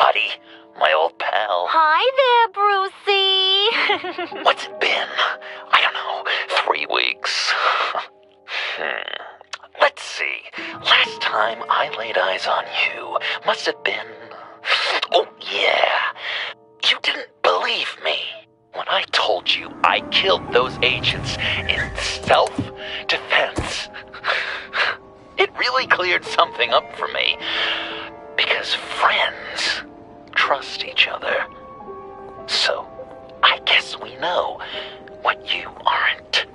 buddy. My old pal. Hi there, Brucey. What's it been? I don't know, 3 weeks. Let's see. Last time I laid eyes on you must have been... Oh, yeah. You didn't believe me when I told you I killed those agents in self-defense. It really cleared something up for me. Because friends trust each other. So, I guess we know what you aren't.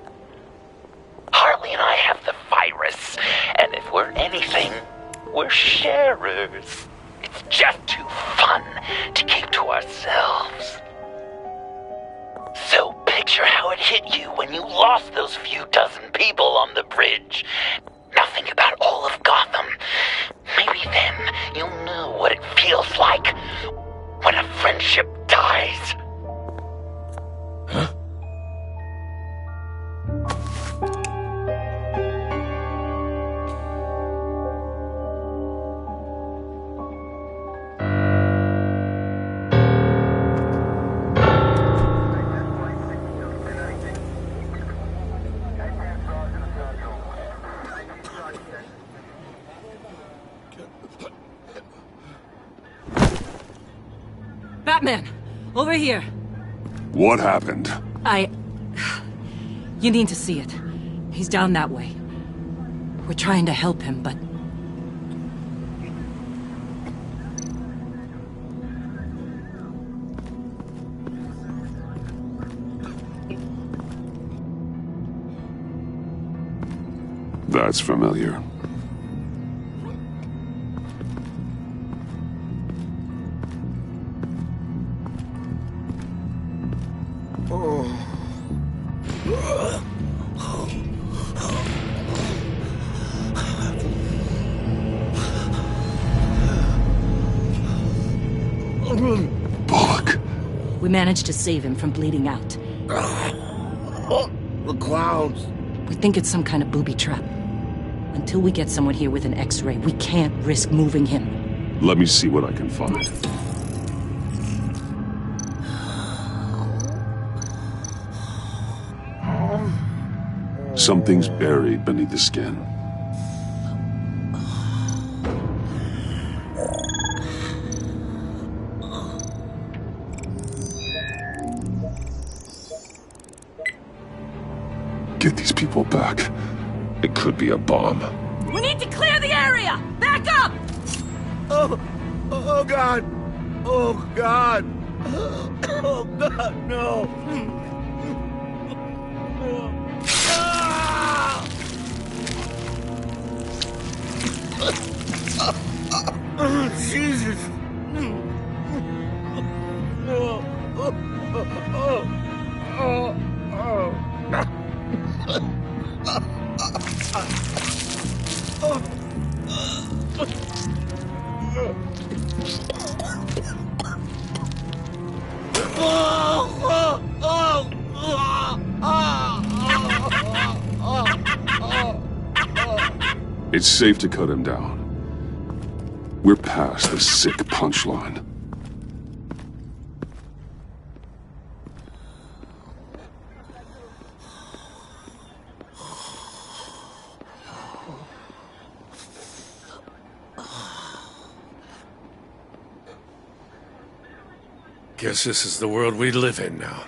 Harley and I have the virus, and if we're anything, we're sharers. It's just too fun to keep to ourselves. So picture how it hit you when you lost those few dozen people on the bridge. Now think about all of Gotham. Maybe then you'll know what it feels like when a friendship dies. Huh? Batman! Over here! What happened? You need to see it. He's down that way. We're trying to help him, but... That's familiar. Bullock. We managed to save him from bleeding out. The clouds. We think it's some kind of booby trap. Until we get someone here with an X-ray, we can't risk moving him. Let me see what I can find. Something's buried beneath the skin. Get these people back. It could be a bomb. We need to clear the area! Back up! Oh God! Oh God! Oh God, no! Oh, Jesus! It's safe to cut him down. We're past the sick punchline. Guess this is the world we live in now.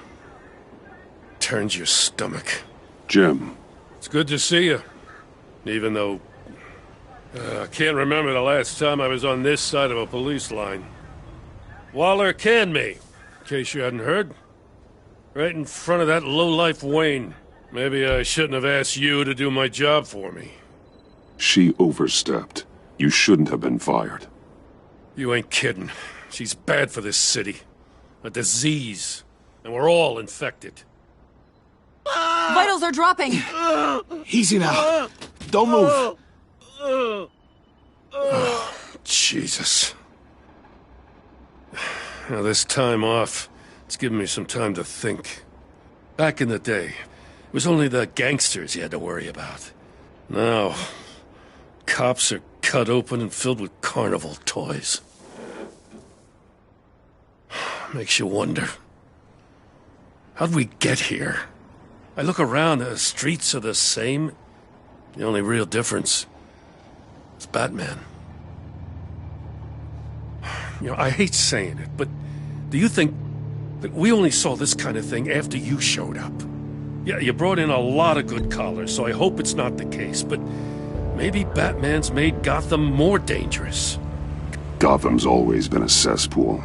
Turns your stomach. Jim. It's good to see you. Even though... I can't remember the last time I was on this side of a police line. Waller canned me, in case you hadn't heard. Right in front of that lowlife Wayne. Maybe I shouldn't have asked you to do my job for me. She overstepped. You shouldn't have been fired. You ain't kidding. She's bad for this city. A disease. And we're all infected. Vitals are dropping! Easy now. Don't move. Oh, Jesus. Now, this time off, it's given me some time to think. Back in the day, it was only the gangsters you had to worry about. Now, cops are cut open and filled with carnival toys. Makes you wonder. How'd we get here? I look around, the streets are the same. The only real difference is Batman. You know, I hate saying it, but do you think that we only saw this kind of thing after you showed up? Yeah, you brought in a lot of good callers, so I hope it's not the case, but maybe Batman's made Gotham more dangerous. Gotham's always been a cesspool.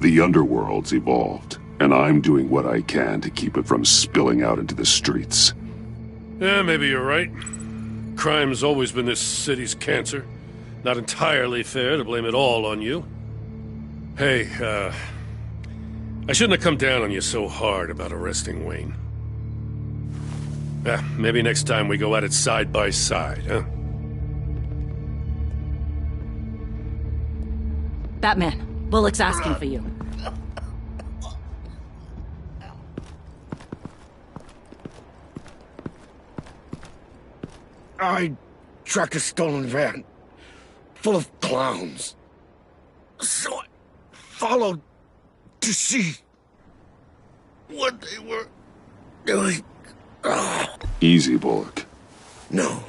The underworld's evolved, and I'm doing what I can to keep it from spilling out into the streets. Yeah, maybe you're right. Crime's always been this city's cancer. Not entirely fair to blame it all on you. Hey, I shouldn't have come down on you so hard about arresting Wayne. Maybe next time we go at it side by side, huh? Batman, Bullock's asking for you. I tracked a stolen van full of clowns. So I followed to see what they were doing. Easy, Bullock. No,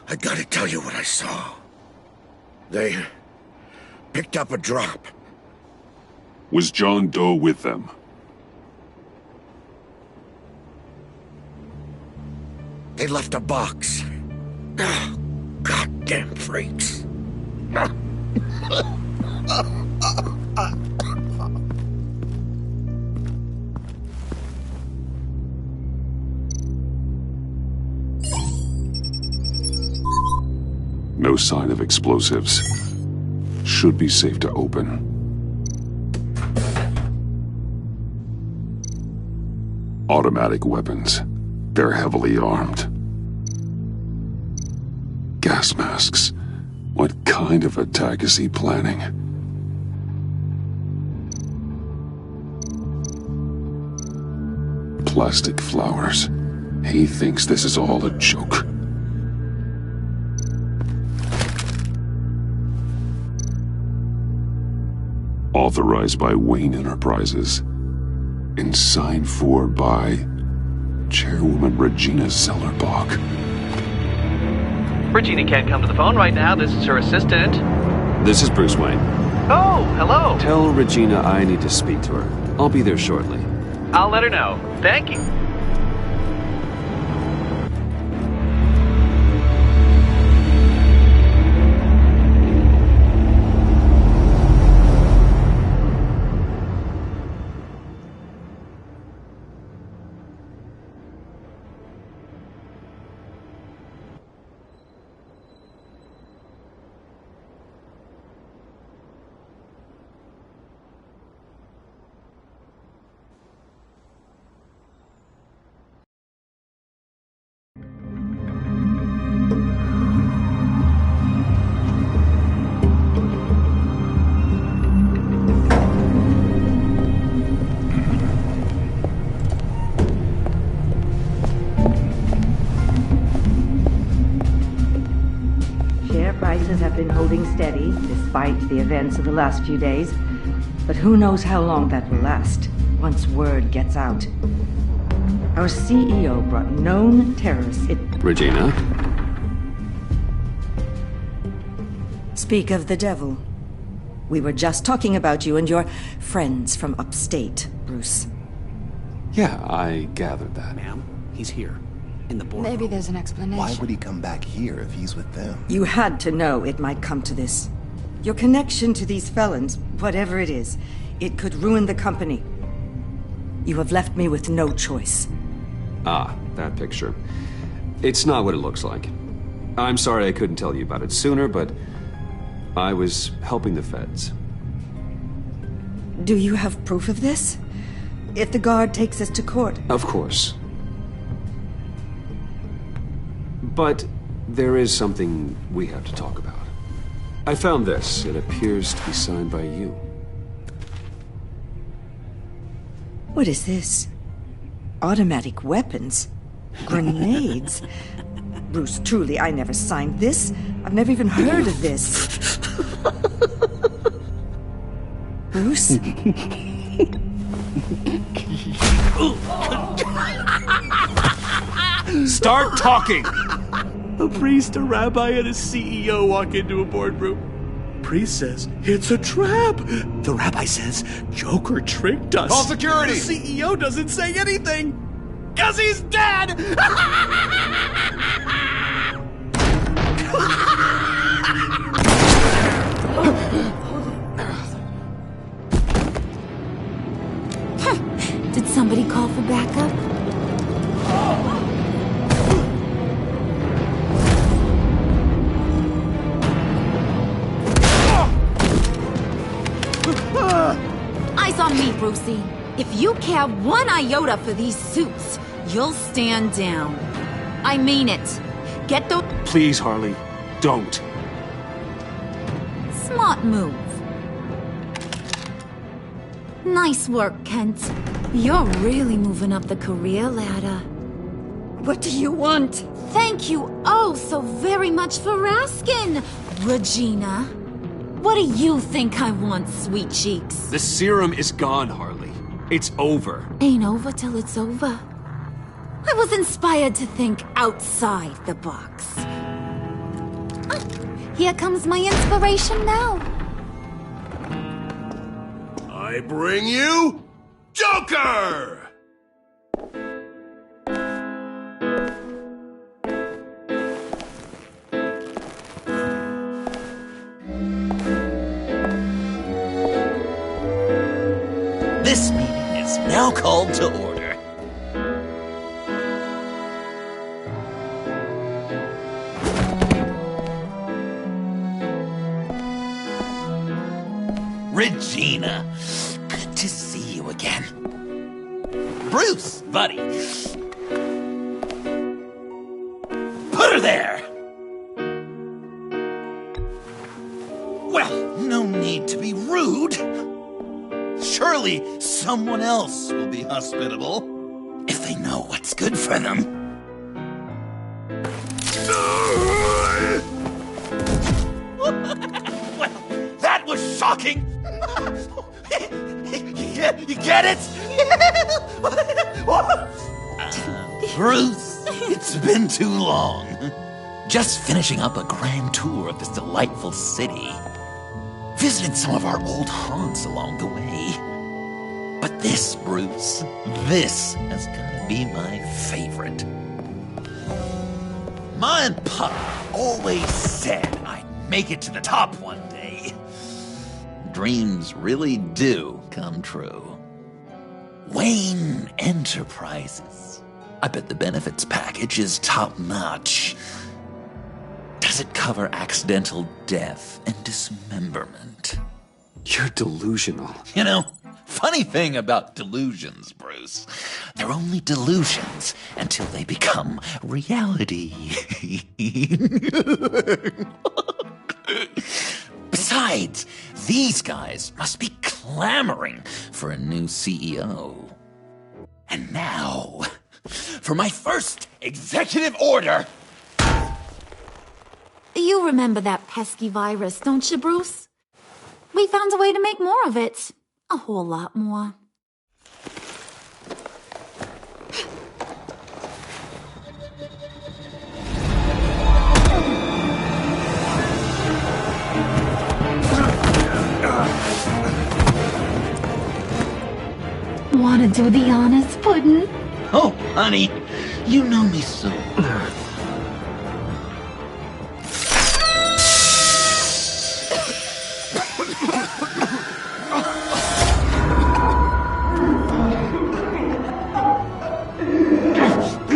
I gotta tell you what I saw. They picked up a drop. Was John Doe with them? They left a box. Goddamn freaks. No sign of explosives. Should be safe to open. Automatic weapons. They're heavily armed. Gas masks. What kind of attack is he planning? Plastic flowers. He thinks this is all a joke. Authorized by Wayne Enterprises. And signed for by Chairwoman Regina Zellerbach. Regina can't come to the phone right now. This is her assistant. This is Bruce Wayne. Oh, hello. Tell Regina I need to speak to her. I'll be there shortly. I'll let her know. Thank you. Prices have been holding steady despite the events of the last few days. But who knows how long that will last once word gets out. Our CEO brought known terrorists in... Regina? Speak of the devil. We were just talking about you and your friends from upstate, Bruce. Yeah, I gathered that. Ma'am, he's here. In the boardroom. Maybe there's an explanation. Why would he come back here if he's with them? You had to know it might come to this. Your connection to these felons, whatever it is, it could ruin the company. You have left me with no choice. Ah, that picture. It's not what it looks like. I'm sorry I couldn't tell you about it sooner, but I was helping the feds. Do you have proof of this? If the guard takes us to court? Of course. But there is something we have to talk about. I found this. It appears to be signed by you. What is this? Automatic weapons? Grenades? Bruce, truly, I never signed this. I've never even heard of this. Bruce? Start talking! A priest, a rabbi, and a CEO walk into a boardroom. Priest says, it's a trap. The rabbi says, Joker tricked us. Call security! The CEO doesn't say anything, because he's dead! Did somebody call for backup? Eyes on me, Brucey. If you care one iota for these suits, you'll stand down. I mean it. Get those... Please, Harley, don't. Smart move. Nice work, Kent. You're really moving up the career ladder. What do you want? Thank you oh so very much for asking, Regina. What do you think I want, sweet cheeks? The serum is gone, Harley. It's over. Ain't over till it's over. I was inspired to think outside the box. Here comes my inspiration now. I bring you Joker! This meeting is now called to order. Regina, good to see you again. Bruce, buddy. Put her there! Well, no need to be rude. Surely someone else will be hospitable if they know what's good for them. Well, that was shocking. You get it? Bruce, it's been too long. Just finishing up a grand tour of this delightful city. Visited some of our old haunts along the way. But this, Bruce, this has got to be my favorite. Ma and Pa always said I'd make it to the top one day. Dreams really do come true. Wayne Enterprises. I bet the benefits package is top-notch. Does it cover accidental death and dismemberment? You're delusional. You know, funny thing about delusions, Bruce. They're only delusions until they become reality. Besides, these guys must be clamoring for a new CEO. And now, for my first executive order. You remember that pesky virus, don't you, Bruce? We found a way to make more of it. A whole lot more. Want to do the honors, Puddin'? Oh, honey, you know me so.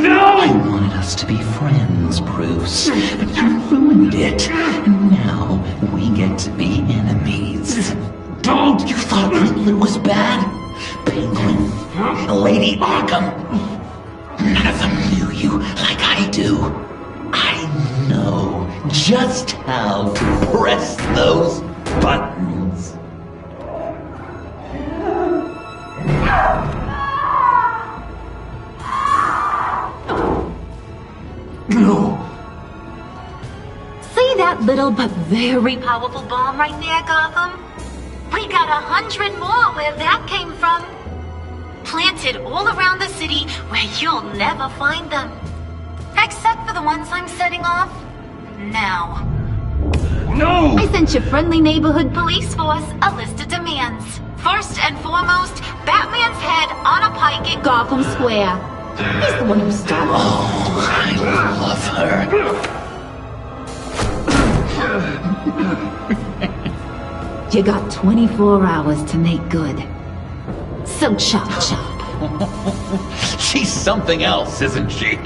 I wanted us to be friends, Bruce, but you ruined it. And now we get to be enemies. Don't! You thought Riddler was bad? Penguin, Lady Arkham. None of them knew you like I do. I know just how to press those buttons. No. See that little but very powerful bomb right there, Gotham? We got 100 more where that came from. planted all around the city where you'll never find them. Except for the ones I'm setting off now. No! I sent your friendly neighborhood police force a list of demands. First and foremost, Batman's head on a pike at Gotham Square. He's the one who started. Oh, I love her. You got 24 hours to make good. So chop chop. She's something else, isn't she?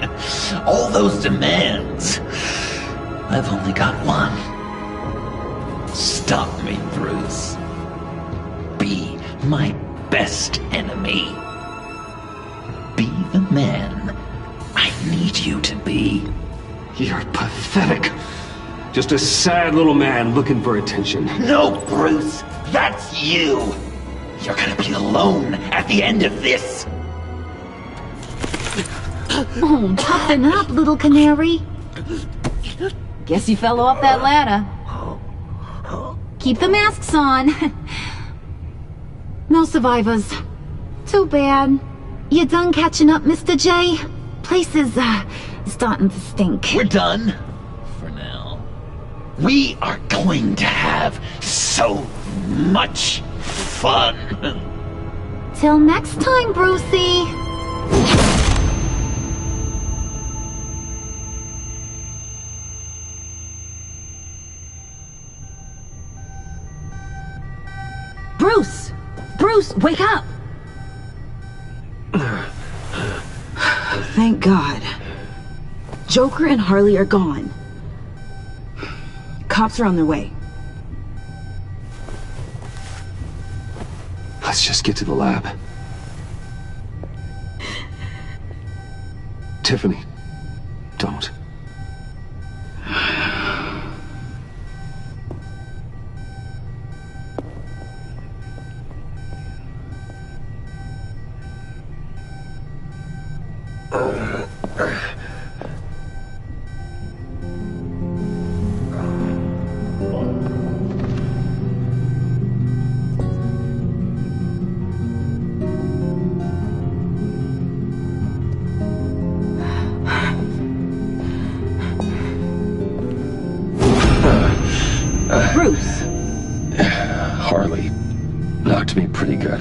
All those demands. I've only got one. Stop me, Bruce. Be my best enemy. Be the man I need you to be. You're pathetic. Just a sad little man looking for attention. No, Bruce. That's you. You're gonna be alone at the end of this. Oh, toughen up, little canary. Guess you fell off that ladder. Keep the masks on. No survivors. Too bad. You done catching up, Mr. J? Place is, starting to stink. We're done. For now. We are going to have so much fun. Till next time, Brucey. Bruce! Bruce, wake up! Thank God. Joker and Harley are gone. Cops are on their way. Let's just get to the lab. Tiffany, don't. Bruce! Harley knocked me pretty good.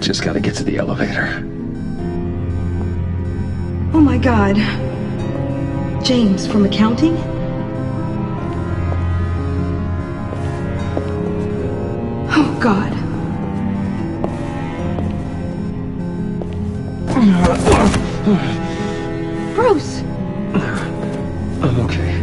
Just gotta get to the elevator. Oh my God. James from accounting? Oh God. Bruce! I'm okay.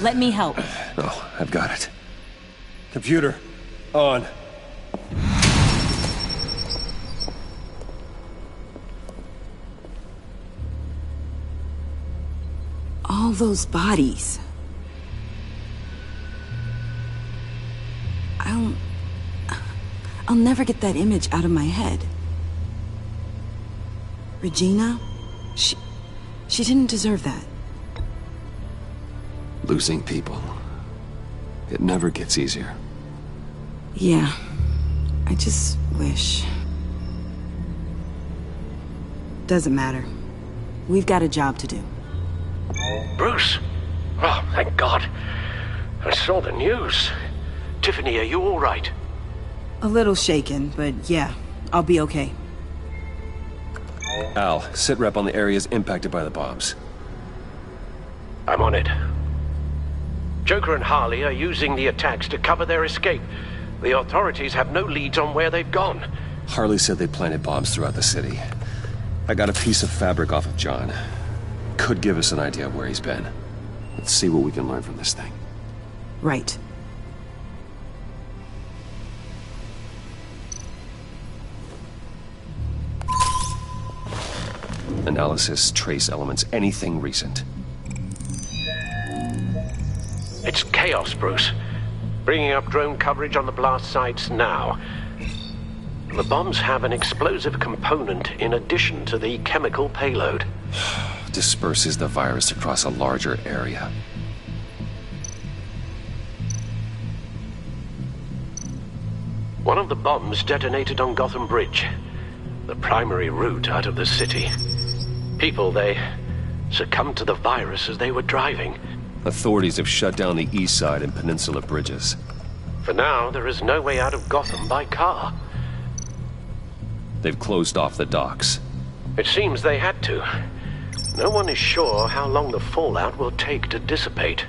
Let me help. Oh, I've got it. Computer, on. All those bodies. I'll never get that image out of my head. Regina, she didn't deserve that. Losing people. It never gets easier. Yeah, I just wish. Doesn't matter. We've got a job to do. Bruce! Oh, thank God. I saw the news. Tiffany, are you all right? A little shaken, but yeah, I'll be okay. Al, sit rep on the areas impacted by the bombs. I'm on it. Joker and Harley are using the attacks to cover their escape. The authorities have no leads on where they've gone. Harley said they planted bombs throughout the city. I got a piece of fabric off of John. Could give us an idea of where he's been. Let's see what we can learn from this thing. Right. Analysis, trace elements, anything recent. It's chaos, Bruce. Bringing up drone coverage on the blast sites now. The bombs have an explosive component in addition to the chemical payload. Disperses the virus across a larger area. One of the bombs detonated on Gotham Bridge, the primary route out of the city. People, they succumbed to the virus as they were driving. Authorities have shut down the east side and peninsula bridges. For now, there is no way out of Gotham by car. They've closed off the docks. It seems they had to. No one is sure how long the fallout will take to dissipate.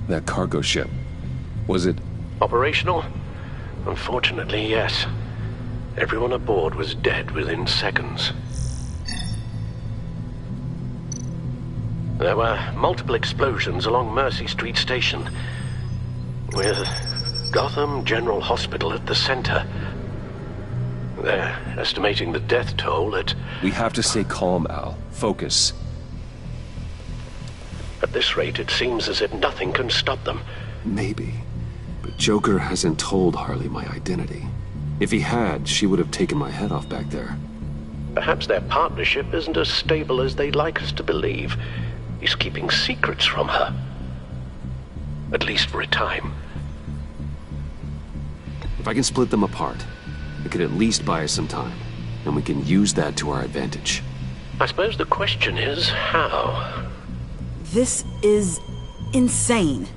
That cargo ship, was it... Operational? Unfortunately, yes. Everyone aboard was dead within seconds. There were multiple explosions along Mercy Street Station, with Gotham General Hospital at the center. They're estimating the death toll at... We have to stay calm, Al. Focus. At this rate, it seems as if nothing can stop them. Maybe. But Joker hasn't told Harley my identity. If he had, she would have taken my head off back there. Perhaps their partnership isn't as stable as they'd like us to believe. He's keeping secrets from her. At least for a time. If I can split them apart, it could at least buy us some time. And we can use that to our advantage. I suppose the question is, how? This is insane.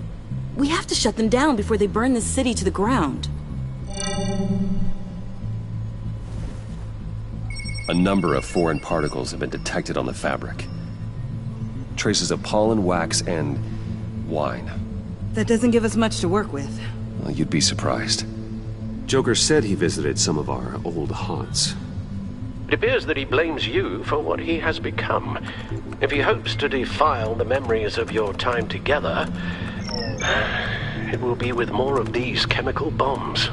We have to shut them down before they burn the city to the ground. A number of foreign particles have been detected on the fabric. Traces of pollen, wax, and wine. That doesn't give us much to work with. Well, you'd be surprised. Joker said he visited some of our old haunts. It appears that he blames you for what he has become. If he hopes to defile the memories of your time together, it will be with more of these chemical bombs.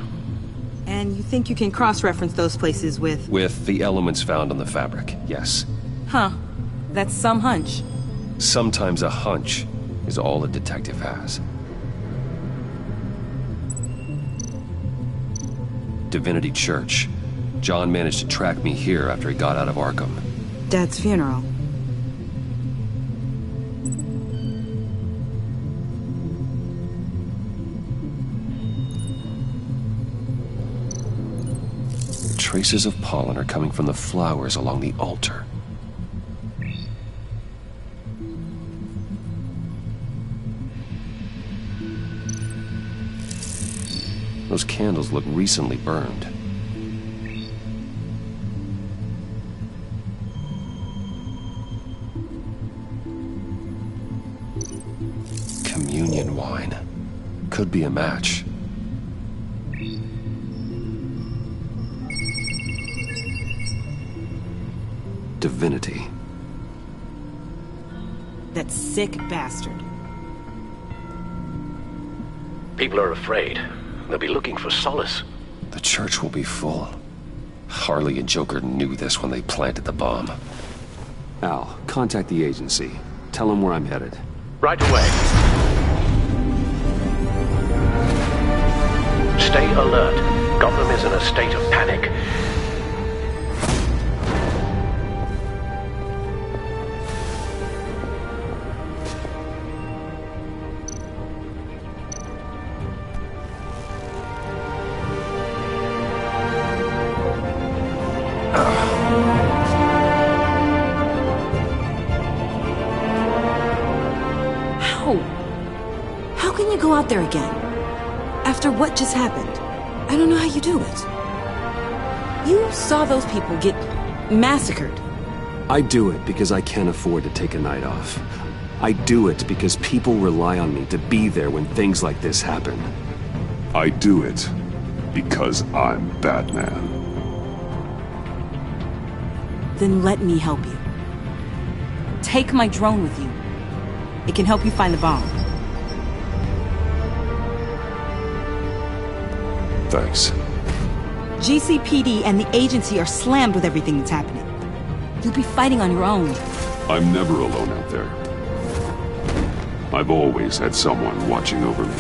And you think you can cross-reference those places with... With the elements found on the fabric, yes. Huh. That's some hunch. Sometimes a hunch is all a detective has. Divinity Church. John managed to track me here after he got out of Arkham. Dad's funeral. Traces of pollen are coming from the flowers along the altar. Those candles look recently burned. Communion wine. Could be a match. Divinity. That sick bastard. People are afraid. They'll be looking for solace. The church will be full. Harley and Joker knew this when they planted the bomb. Al, contact the agency. Tell them where I'm headed. Right away. Stay alert. Gotham is in a state of panic. How can you go out there again? After what just happened? I don't know how you do it. You saw those people get massacred. I do it because I can't afford to take a night off. I do it because people rely on me to be there when things like this happen. I do it because I'm Batman. Then let me help you. Take my drone with you. It can help you find the bomb. Thanks. GCPD and the agency are slammed with everything that's happening. You'll be fighting on your own. I'm never alone out there. I've always had someone watching over me.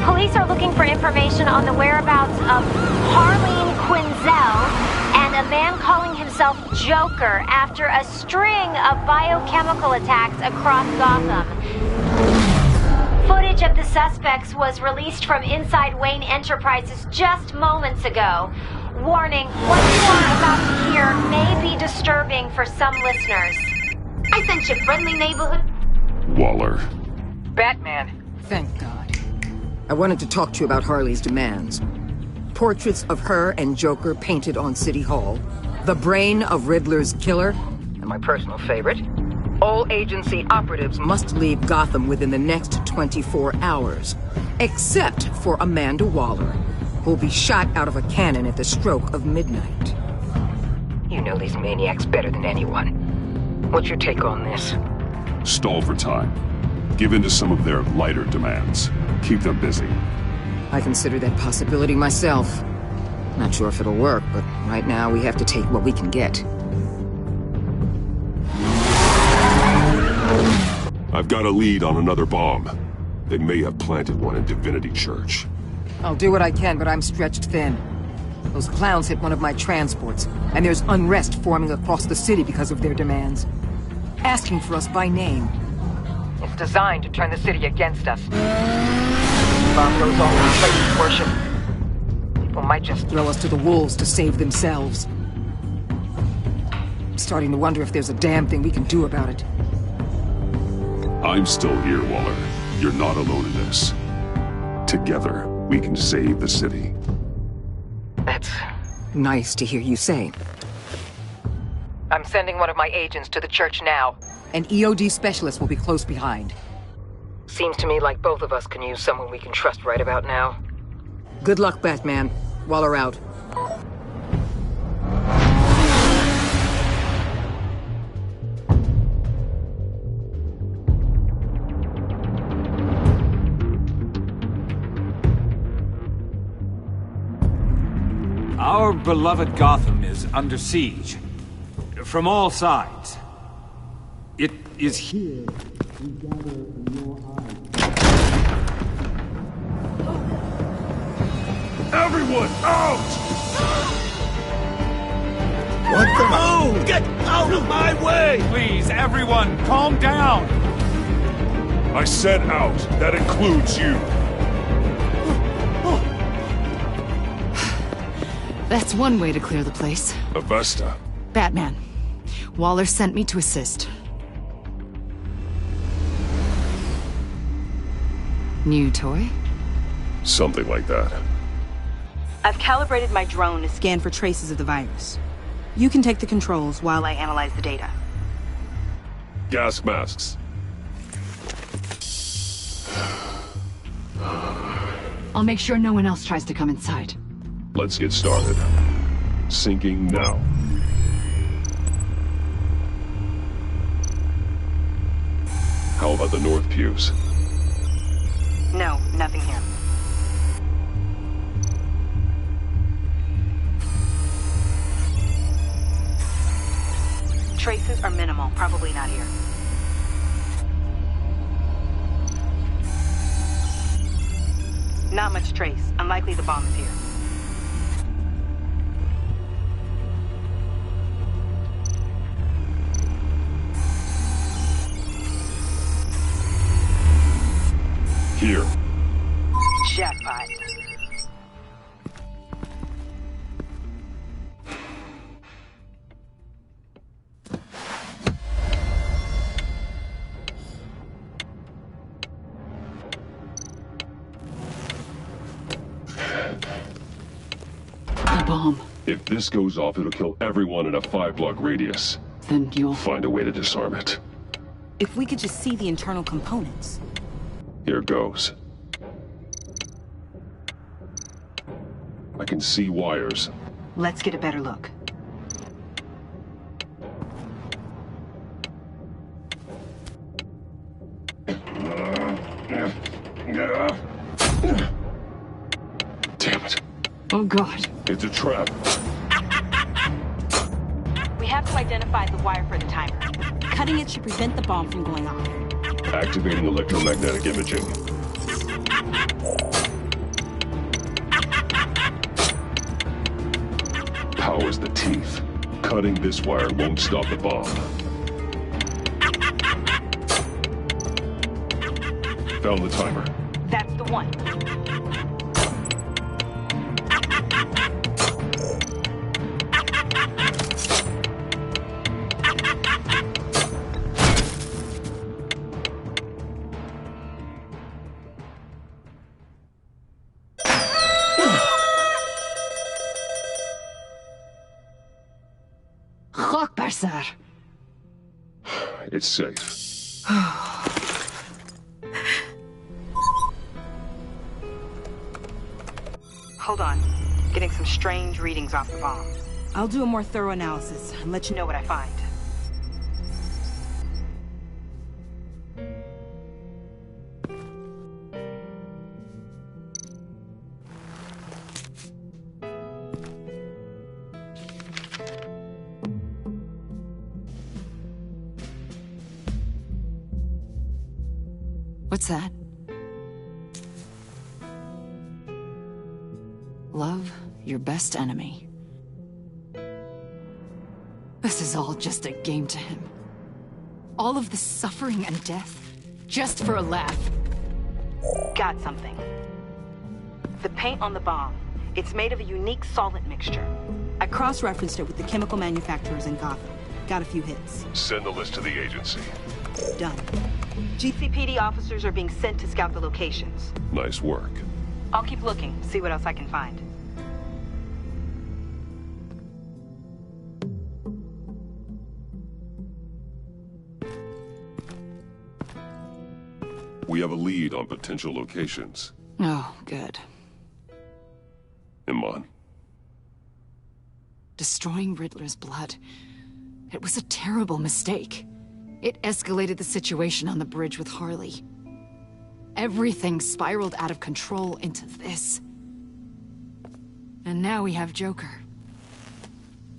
Police are looking for information on the whereabouts of Harleen Quinzel and a man calling himself Joker after a string of biochemical attacks across Gotham. Footage of the suspects was released from inside Wayne Enterprises just moments ago. Warning, what you are about to hear may be disturbing for some listeners. I sent you friendly neighborhood... Waller. Batman. Thank God. I wanted to talk to you about Harley's demands. Portraits of her and Joker painted on City Hall. The brain of Riddler's killer. And my personal favorite. All agency operatives must leave Gotham within the next 24 hours. Except for Amanda Waller, who'll be shot out of a cannon at the stroke of midnight. You know these maniacs better than anyone. What's your take on this? Stall for time. Give in to some of their lighter demands. Keep them busy. I consider that possibility myself. Not sure if it'll work, but right now we have to take what we can get. I've got a lead on another bomb. They may have planted one in Divinity Church. I'll do what I can, but I'm stretched thin. Those clowns hit one of my transports, and there's unrest forming across the city because of their demands. Asking for us by name. It's designed to turn the city against us. Bomb goes off in places worship. People might just throw us to the wolves to save themselves. I'm starting to wonder if there's a damn thing we can do about it. I'm still here, Waller. You're not alone in this. Together, we can save the city. That's nice to hear you say. I'm sending one of my agents to the church now. An EOD specialist will be close behind. Seems to me like both of us can use someone we can trust right about now. Good luck, Batman. Waller out. Our beloved Gotham is under siege. From all sides. It is here we gather in your eyes. Everyone, out! What the... Move! Get out of my way! Please, everyone, calm down! I said out. That includes you. That's one way to clear the place. Avesta. Batman. Waller sent me to assist. New toy? Something like that. I've calibrated my drone to scan for traces of the virus. You can take the controls while I analyze the data. Gas masks. I'll make sure no one else tries to come inside. Let's get started. Syncing now. How about the north pews? No, nothing here. Traces are minimal, probably not here. Not much trace. Unlikely the bomb is here. Here. Jackpot. The bomb. If this goes off, it'll kill everyone in a 5-block radius. Then you'll... Find a way to disarm it. If we could just see the internal components. Here goes. I can see wires. Let's get a better look. Damn it. Oh, God. It's a trap. We have to identify the wire for the timer. Cutting it should prevent the bomb from going off. Activating electromagnetic imaging. Power's the teeth. Cutting this wire won't stop the bomb. Found the timer. That's the one. Sir. It's safe. Hold on. Getting some strange readings off the bomb. I'll do a more thorough analysis and let you know what I find. What's that? Love your best enemy. This is all just a game to him. All of this suffering and death, just for a laugh. Got something. The paint on the bomb, it's made of a unique solvent mixture. I cross-referenced it with the chemical manufacturers in Gotham. Got a few hits. Send the list to the agency. Done. GCPD officers are being sent to scout the locations. Nice work. I'll keep looking, see what else I can find. We have a lead on potential locations. Oh, good. Iman. Destroying Riddler's blood. It was a terrible mistake. It escalated the situation on the bridge with Harley. Everything spiraled out of control into this. And now we have Joker.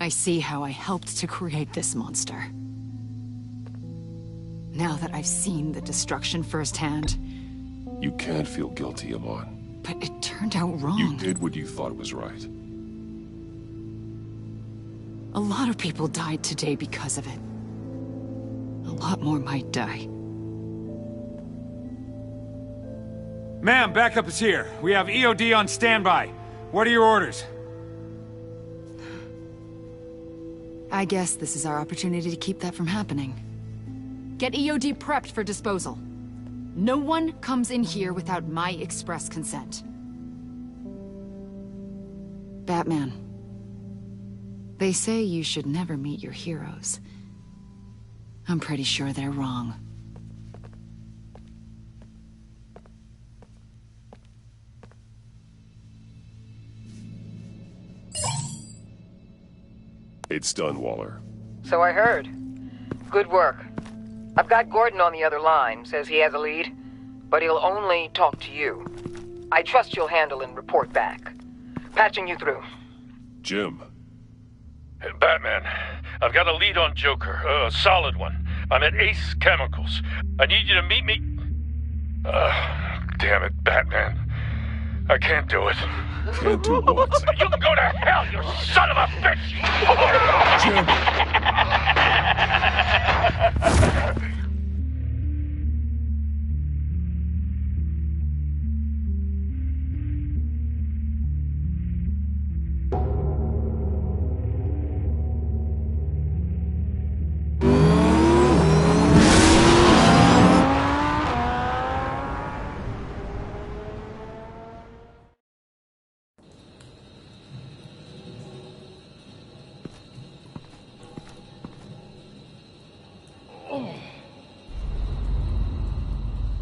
I see how I helped to create this monster. Now that I've seen the destruction firsthand... You can't feel guilty, Iman. But it turned out wrong. You did what you thought was right. A lot of people died today because of it. A lot more might die. Ma'am, backup is here. We have EOD on standby. What are your orders? I guess this is our opportunity to keep that from happening. Get EOD prepped for disposal. No one comes in here without my express consent. Batman. They say you should never meet your heroes. I'm pretty sure they're wrong. It's done, Waller. So I heard. Good work. I've got Gordon on the other line, says he has a lead, but he'll only talk to you. I trust you'll handle and report back. Patching you through. Jim. Hey, Batman, I've got a lead on Joker, a solid one. I'm at Ace Chemicals. I need you to meet me... damn it, Batman. I can't do it. Can't do what? You can go to hell, you son of a bitch! Jim!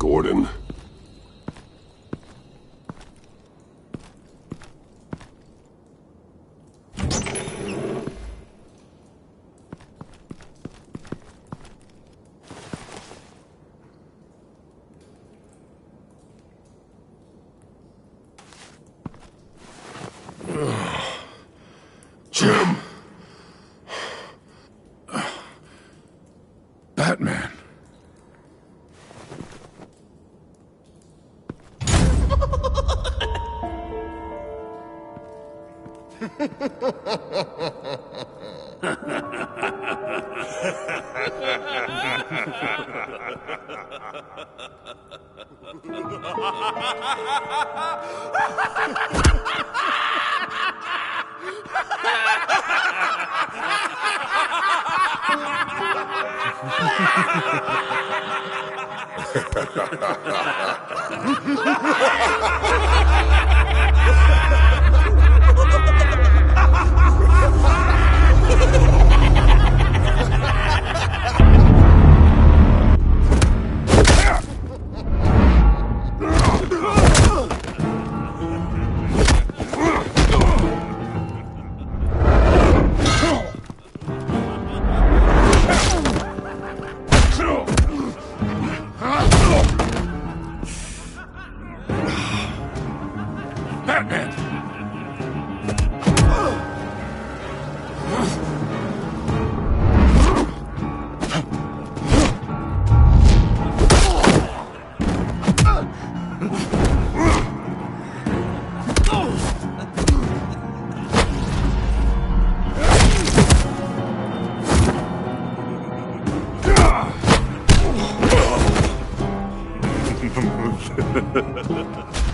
Gordon. Jim! Batman.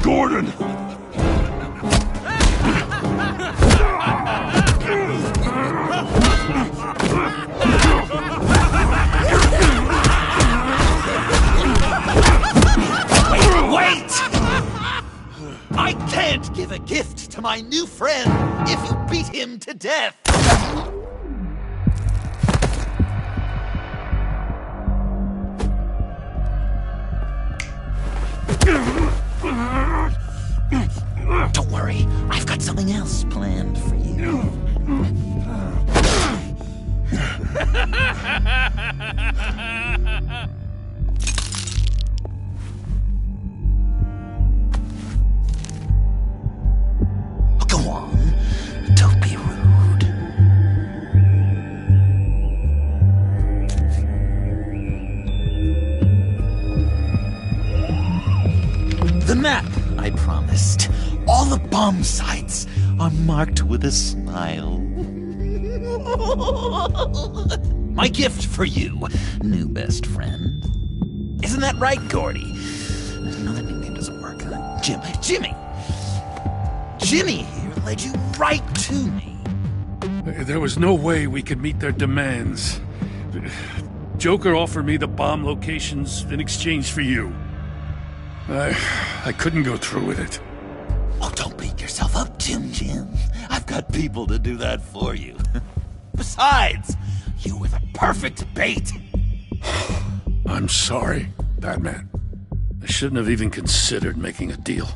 Gordon! Wait! I can't give a gift to my new friend if you beat him to death! Don't worry, I've got something else planned for you. Go on, don't be rude. The map I promised. All the bomb sites are marked with a smile. My gift for you, new best friend. Isn't that right, Gordy? No, that nickname doesn't work. Jimmy! Jimmy here led you right to me. There was no way we could meet their demands. Joker offered me the bomb locations in exchange for you. I couldn't go through with it. Oh, don't beat yourself up, Jim. I've got people to do that for you. Besides, you were the perfect bait. I'm sorry, Batman. I shouldn't have even considered making a deal.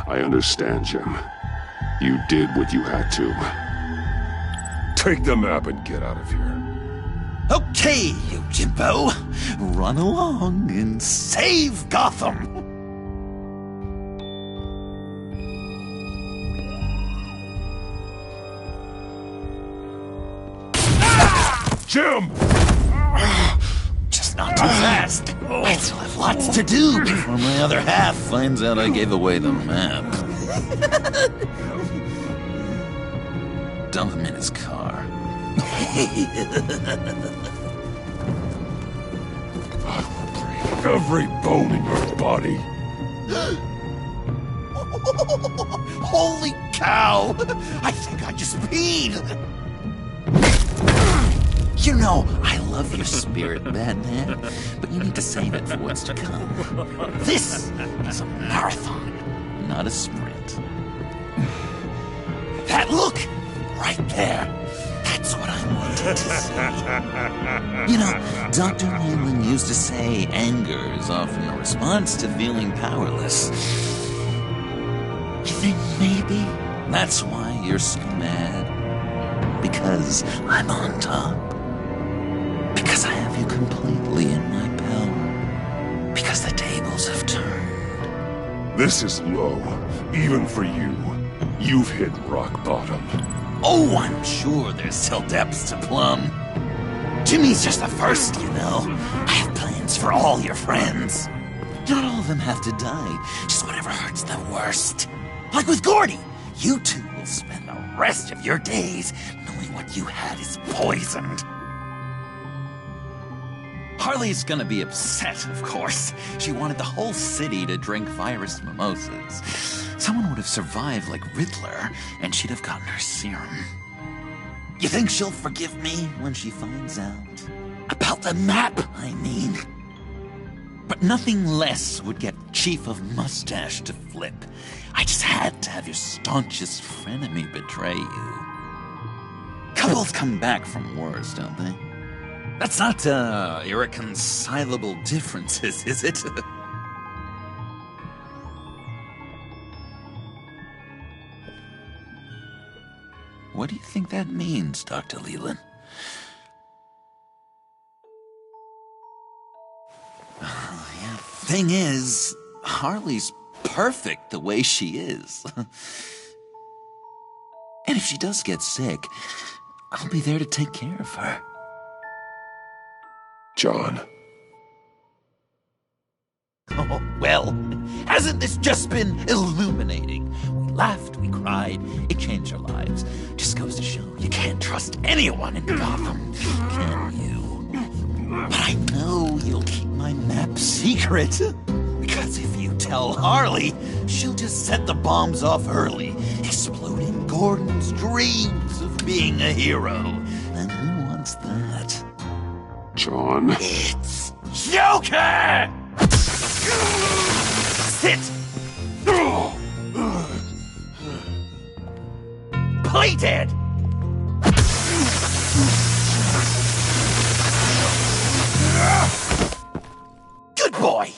I understand, Jim. You did what you had to. Take the map and get out of here. Okay, you Jimbo. Run along and save Gotham. Jim! Just not too fast. I still have lots to do before my other half finds out I gave away the map. Dump him in his car. I will break every bone in your body. Holy cow! I think I just peed! You know, I love your spirit, Batman, but you need to save it for what's to come. This is a marathon, not a sprint. That look! Right there! That's what I wanted to say. You know, Dr. Leland used to say anger is often a response to feeling powerless. You think maybe that's why you're so mad? Because I'm on top? Because I have you completely in my power? Because the tables have turned? This is low, even for you. You've hit rock bottom. Oh, I'm sure there's still depths to plumb. Jimmy's just the first, you know. I have plans for all your friends. Not all of them have to die, just whatever hurts the worst. Like with Gordy, you two will spend the rest of your days knowing what you had is poisoned. Harley's gonna be upset, of course. She wanted the whole city to drink virus mimosas. Someone would have survived like Riddler, and she'd have gotten her serum. You think she'll forgive me when she finds out? About the map, I mean. But nothing less would get Chief of Mustache to flip. I just had to have your staunchest frenemy betray you. Couples come back from wars, don't they? That's not, irreconcilable differences, is it? What do you think that means, Dr. Leland? Yeah, thing is, Harley's perfect the way she is. And if she does get sick, I'll be there to take care of her. John. Oh, well, hasn't this just been illuminating? We laughed, we cried, it changed our lives. Just goes to show you can't trust anyone in Gotham, can you? But I know you'll keep my map secret. Because if you tell Harley, she'll just set the bombs off early, exploding Gordon's dreams of being a hero. And who wants that? John. It's Joker! Sit! Play dead! Good boy!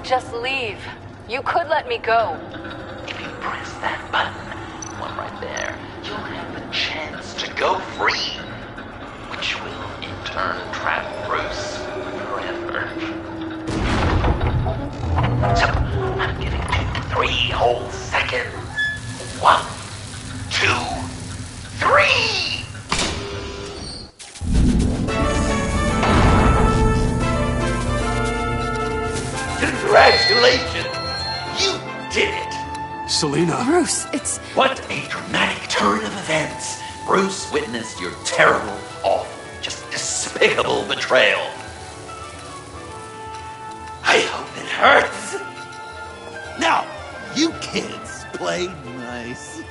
Just leave. You could let me go. If you press that button, one right there, you'll have the chance to go free, which will in turn trap Bruce forever. So, I'm giving you 3 whole seconds. 1, 2, 3! Congratulations! You did it! Selina. Bruce, it's... What a dramatic turn of events. Bruce witnessed your terrible, awful, just despicable betrayal. I hope it hurts. Now, you kids play nice.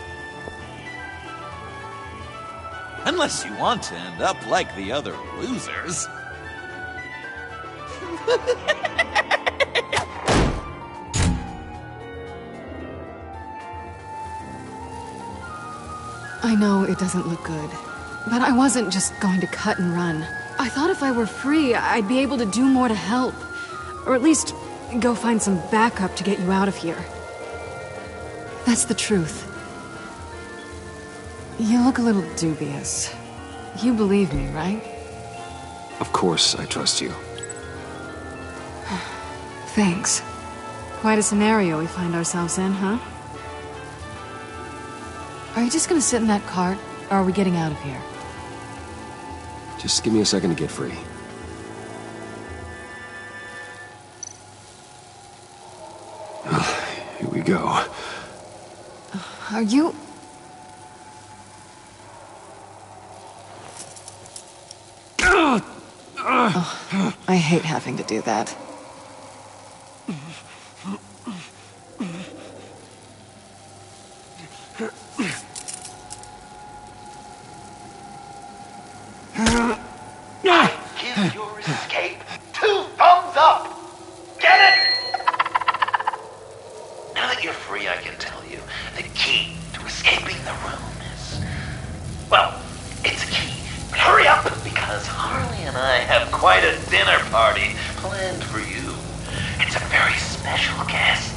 Unless you want to end up like the other losers. I know it doesn't look good, but I wasn't just going to cut and run. I thought if I were free, I'd be able to do more to help. Or at least go find some backup to get you out of here. That's the truth. You look a little dubious. You believe me, right? Of course, I trust you. Thanks. Quite a scenario we find ourselves in, huh? Are you just gonna sit in that cart, or are we getting out of here? Just give me a second to get free. Here we go. Are you... Oh, I hate having to do that. Give your escape 2 thumbs up! Get it? Now that you're free, I can tell you, the key to escaping the room is... Well, it's a key, but hurry up, because Harley and I have quite a dinner party planned for you. It's a very special guest.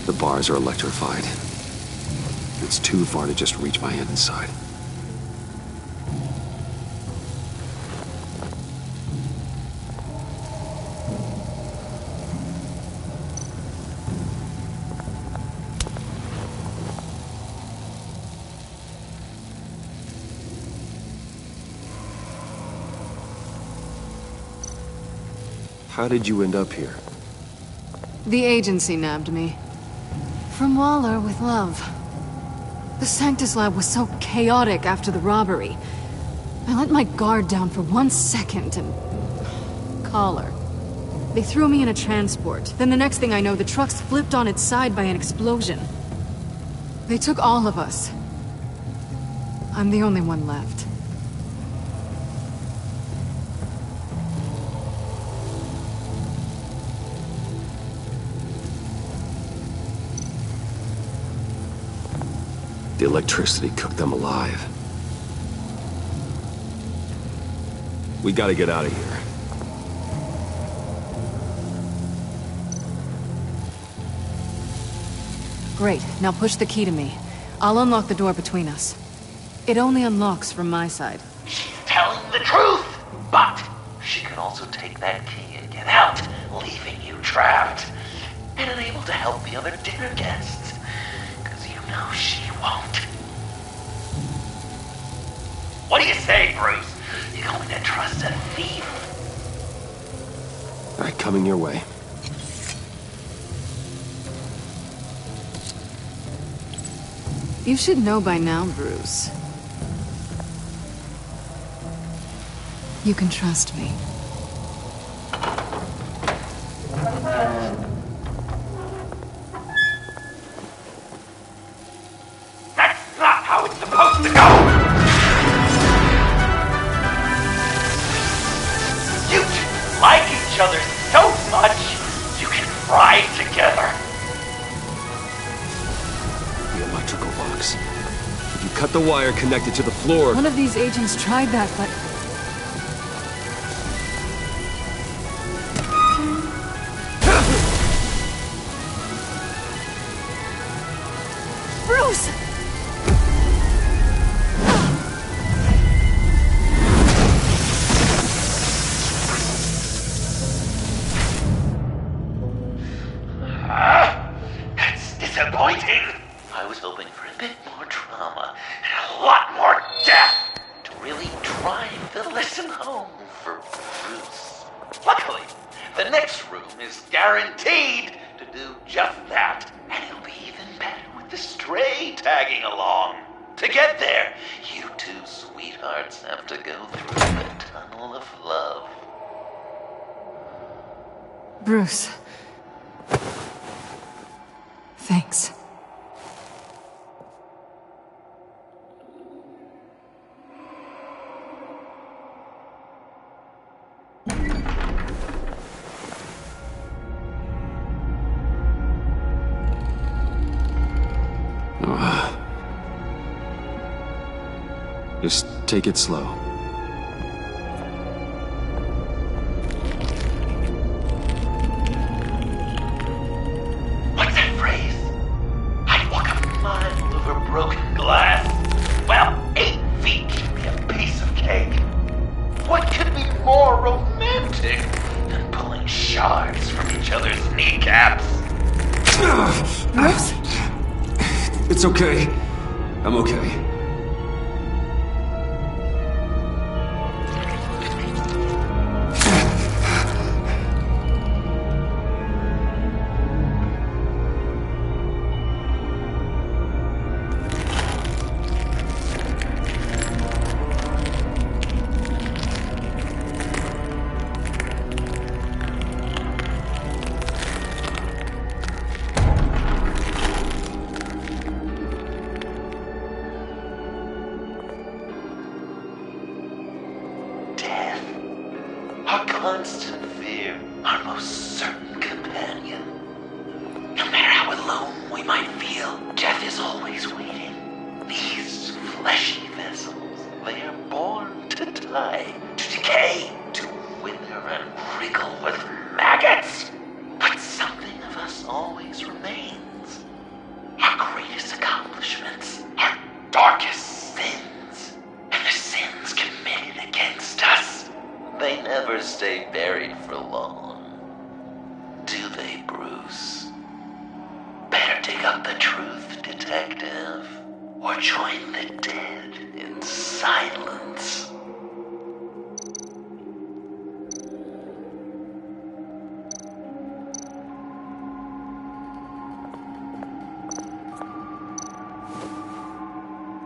The bars are electrified. It's too far to just reach my hand inside. How did you end up here? The agency nabbed me. From Waller with love. The Sanctus lab was so chaotic after the robbery. I let my guard down for 1 second and... Collar. They threw me in a transport. Then the next thing I know, the truck's flipped on its side by an explosion. They took all of us. I'm the only one left. The electricity cooked them alive. We gotta get out of here. Great, now push the key to me. I'll unlock the door between us. It only unlocks from my side. She's telling the truth! But she could also take that key and get out, leaving you trapped. And unable to help the other dinner guests. Because you know she won't. What do you say, Bruce? You going to trust a thief? All right, coming your way. You should know by now, Bruce. You can trust me. That's not how it's supposed to go! You two like each other so much, you can fry together. The electrical box. If you cut the wire connected to the floor... One of these agents tried that, but... Bruce! That's disappointing. I was hoping for a bit more drama and a lot more death to really drive the lesson home for Bruce. Luckily, the next room is guaranteed to do just that, and it'll be even better with the stray tagging along. To get there, you two sweethearts have to go through the tunnel of love. Bruce. Thanks. Just take it slow. What's that phrase? I'd walk a mile over broken glass. Well, 8 feet should be a piece of cake. What could be more romantic than pulling shards from each other's kneecaps? Bruce? It's okay. I'm okay. Our constant fear, our most certain companion. No matter how alone we might feel, death is always waiting. These fleshy vessels, they are born to die, to decay, to wither and wriggle with maggots. But something of us always remains. Our greatest accomplishments, our darkest sins, and the sins committed against us. They never stay buried for long. Do they, Bruce? Better dig up the truth, detective, or join the dead in silence.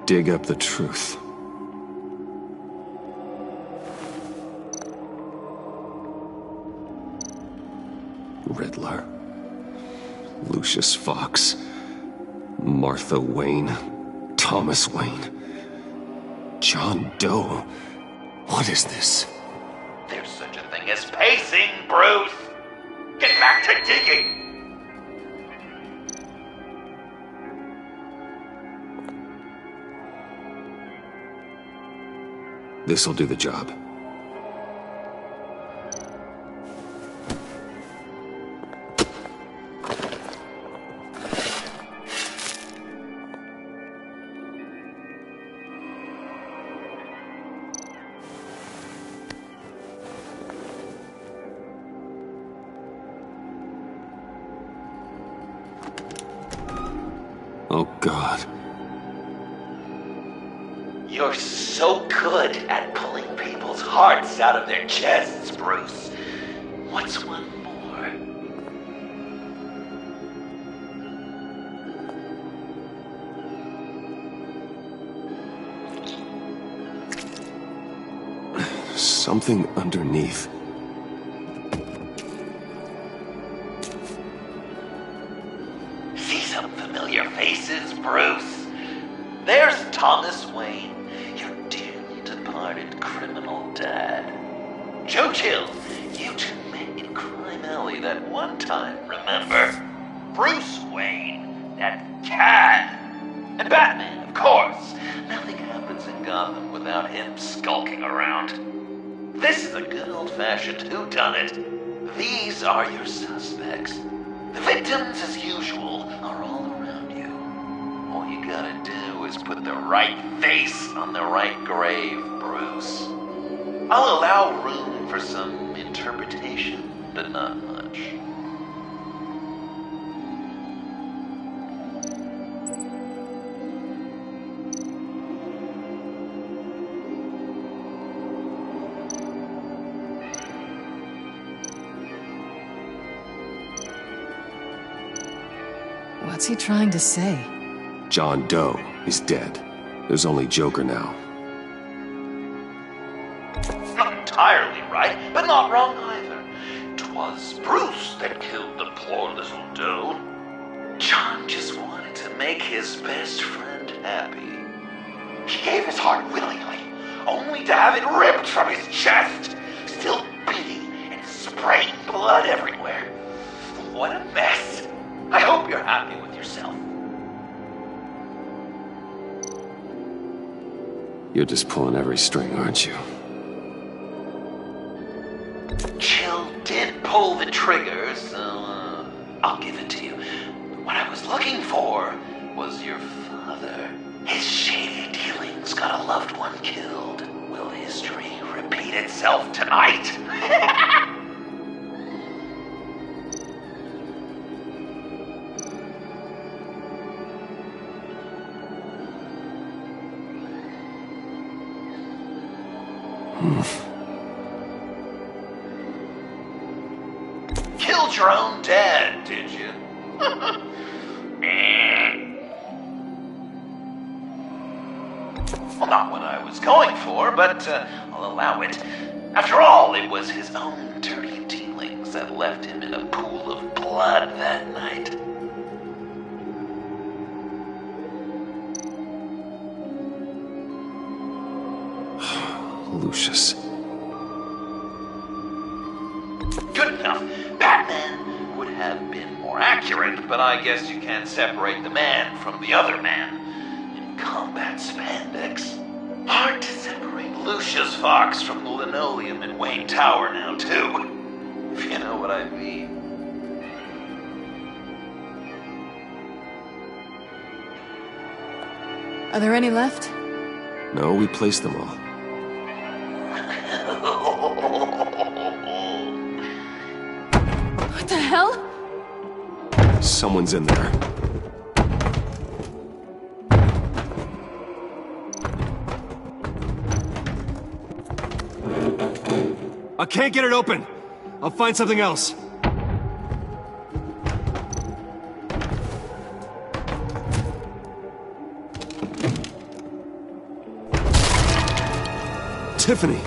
Dig up the truth. Riddler, Lucius Fox, Martha Wayne, Thomas Wayne, John Doe. What is this? There's such a thing as pacing, Bruce! Get back to digging! This'll do the job. Oh, God. You're so good at pulling people's hearts out of their chests, Bruce. What's one more? Something underneath. See some familiar faces, Bruce? There's Thomas Wayne, your dearly departed criminal dad. Joe Chill, you two met in Crime Alley that one time, remember? Bruce Wayne, that cad. And Batman, of course. Nothing happens in Gotham without him skulking around. This is a good old-fashioned whodunit. These are your suspects. The victims, as usual, are all around you. All you gotta do is put the right face on the right grave, Bruce. I'll allow room for some interpretation, but not much. What's he trying to say? John Doe is dead. There's only Joker now. Not entirely right, but not wrong either. 'Twas Bruce that killed the poor little Doe. John just wanted to make his best friend happy. He gave his heart willingly, only to have it ripped from his chest, still beating and spraying blood everywhere. What a mess. I hope you're happy with yourself. You're just pulling every string, aren't you? Chill did pull the trigger, so I'll give it to you. What I was looking for was your father. His shady dealings got a loved one killed. Will history repeat itself tonight? Killed your own dad, did you? Well, not what I was going for, but I'll allow it. After all, it was his own dirty dealings that left him in a pool of blood that night. Lucius. Good enough. Batman would have been more accurate, but I guess you can't separate the man from the other man. In combat spandex, hard to separate Lucius Fox from the linoleum in Wayne Tower now, too. If you know what I mean. Are there any left? No, we placed them all. What the hell? Someone's in there. I can't get it open. I'll find something else. Tiffany.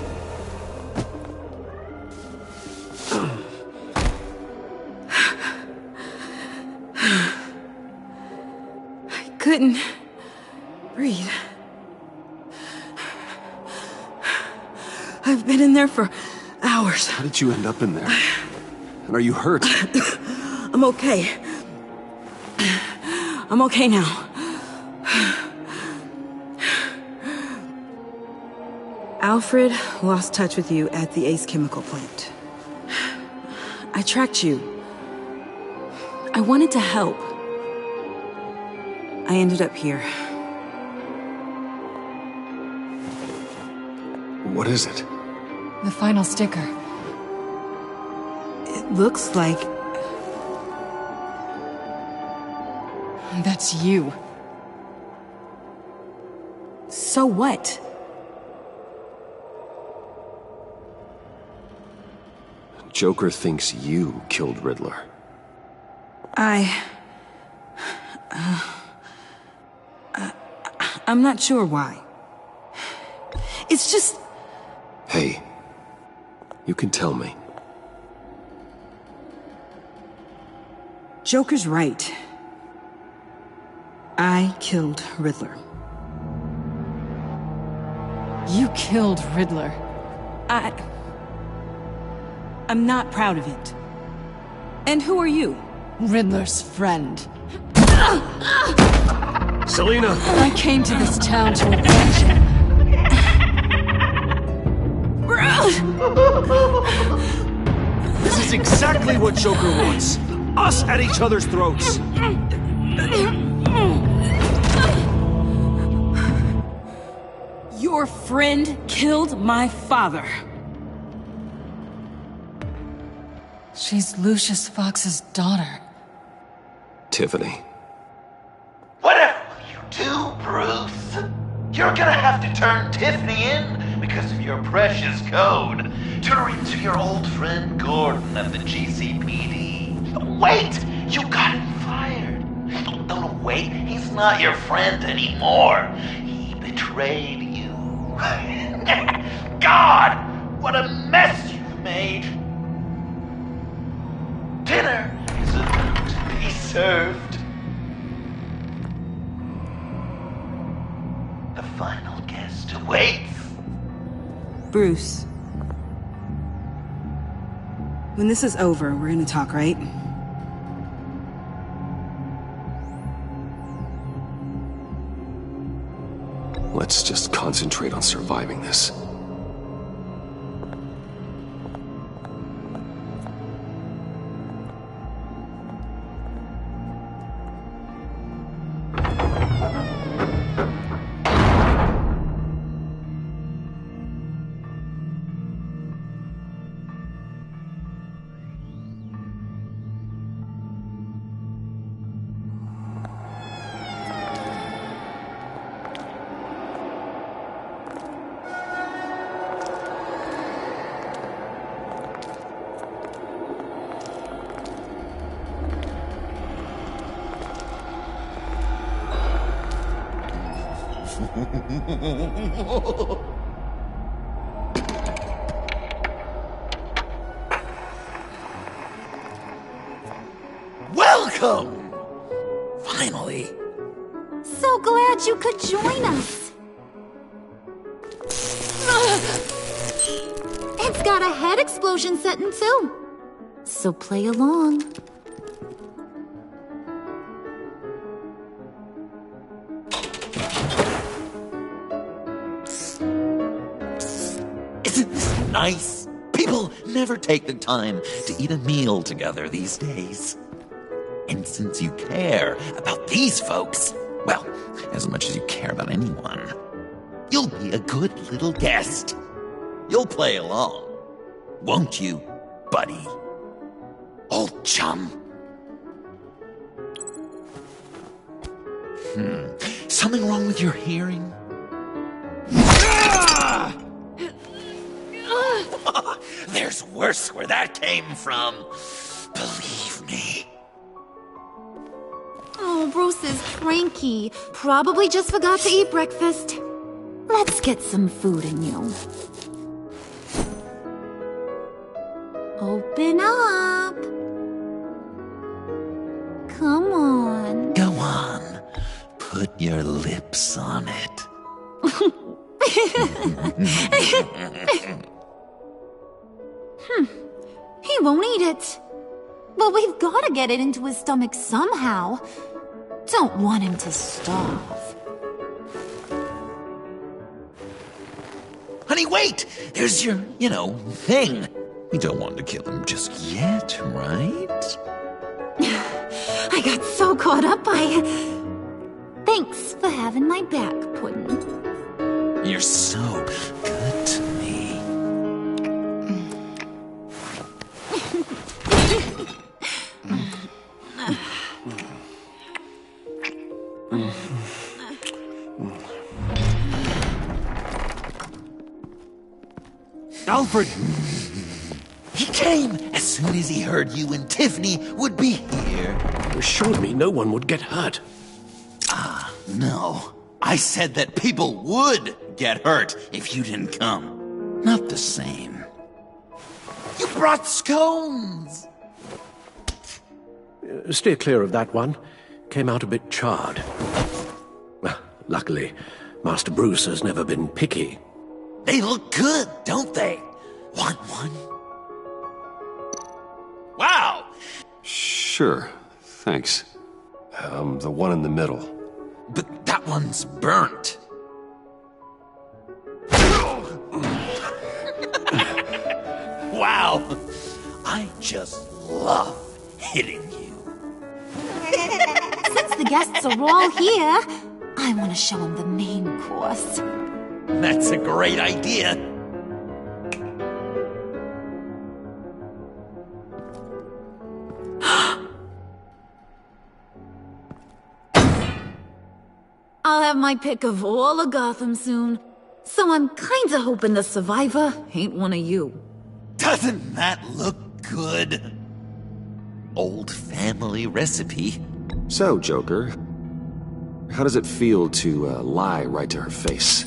I couldn't breathe. I've been in there for hours. How did you end up in there? And are you hurt? I'm okay. I'm okay now. Alfred lost touch with you at the Ace Chemical plant. I tracked you. I wanted to help. I ended up here. What is it? The final sticker. It looks like... That's you. So what? Joker thinks you killed Riddler. I'm not sure why. It's just... Hey, you can tell me. Joker's right. I killed Riddler. You killed Riddler. I'm not proud of it. And who are you? Riddler's friend. Selina! I came to this town to avenge him. This is exactly what Joker wants. Us at each other's throats. Your friend killed my father. She's Lucius Fox's daughter. Tiffany. Whatever will you do, Bruce? You're gonna have to turn Tiffany in because of your precious code. Turn her into your old friend Gordon at the GCPD. Wait! You got him fired. No, wait. He's not your friend anymore. He betrayed you. God! What a mess you've made! Dinner is about to be served. The final guest awaits. Bruce. When this is over, we're gonna talk, right? Let's just concentrate on surviving this. Welcome! Finally. So glad you could join us. It's got a head explosion setting too. So play along. Isn't this nice? People never take the time to eat a meal together these days. And since you care about these folks, well, as much as you care about anyone, you'll be a good little guest. You'll play along, won't you, buddy? Old chum. Something wrong with your hearing? There's worse where that came from. Believe me. Oh, Bruce is cranky. Probably just forgot to eat breakfast. Let's get some food in you. Open up. Come on. Go on. Put your lips on it. He won't eat it. But we've got to get it into his stomach somehow. Don't want him to starve. Honey, wait! There's your, thing. We don't want to kill him just yet, right? I got so caught up by... Thanks for having my back, Puddin'. You're so good to me. Alfred! He came as soon as he heard you and Tiffany would be here. You assured me no one would get hurt. No. I said that people would get hurt if you didn't come. Not the same. You brought scones! Steer clear of that one. Came out a bit charred. Well, luckily, Master Bruce has never been picky. They look good, don't they? Want one? Wow! Sure, thanks. The one in the middle. But that one's burnt. Wow! I just love hitting you. Since the guests are all here, I want to show them the main course. That's a great idea. I'll have my pick of all of Gotham soon, so I'm kinda hoping the survivor ain't one of you. Doesn't that look good? Old family recipe. So, Joker, how does it feel to lie right to her face?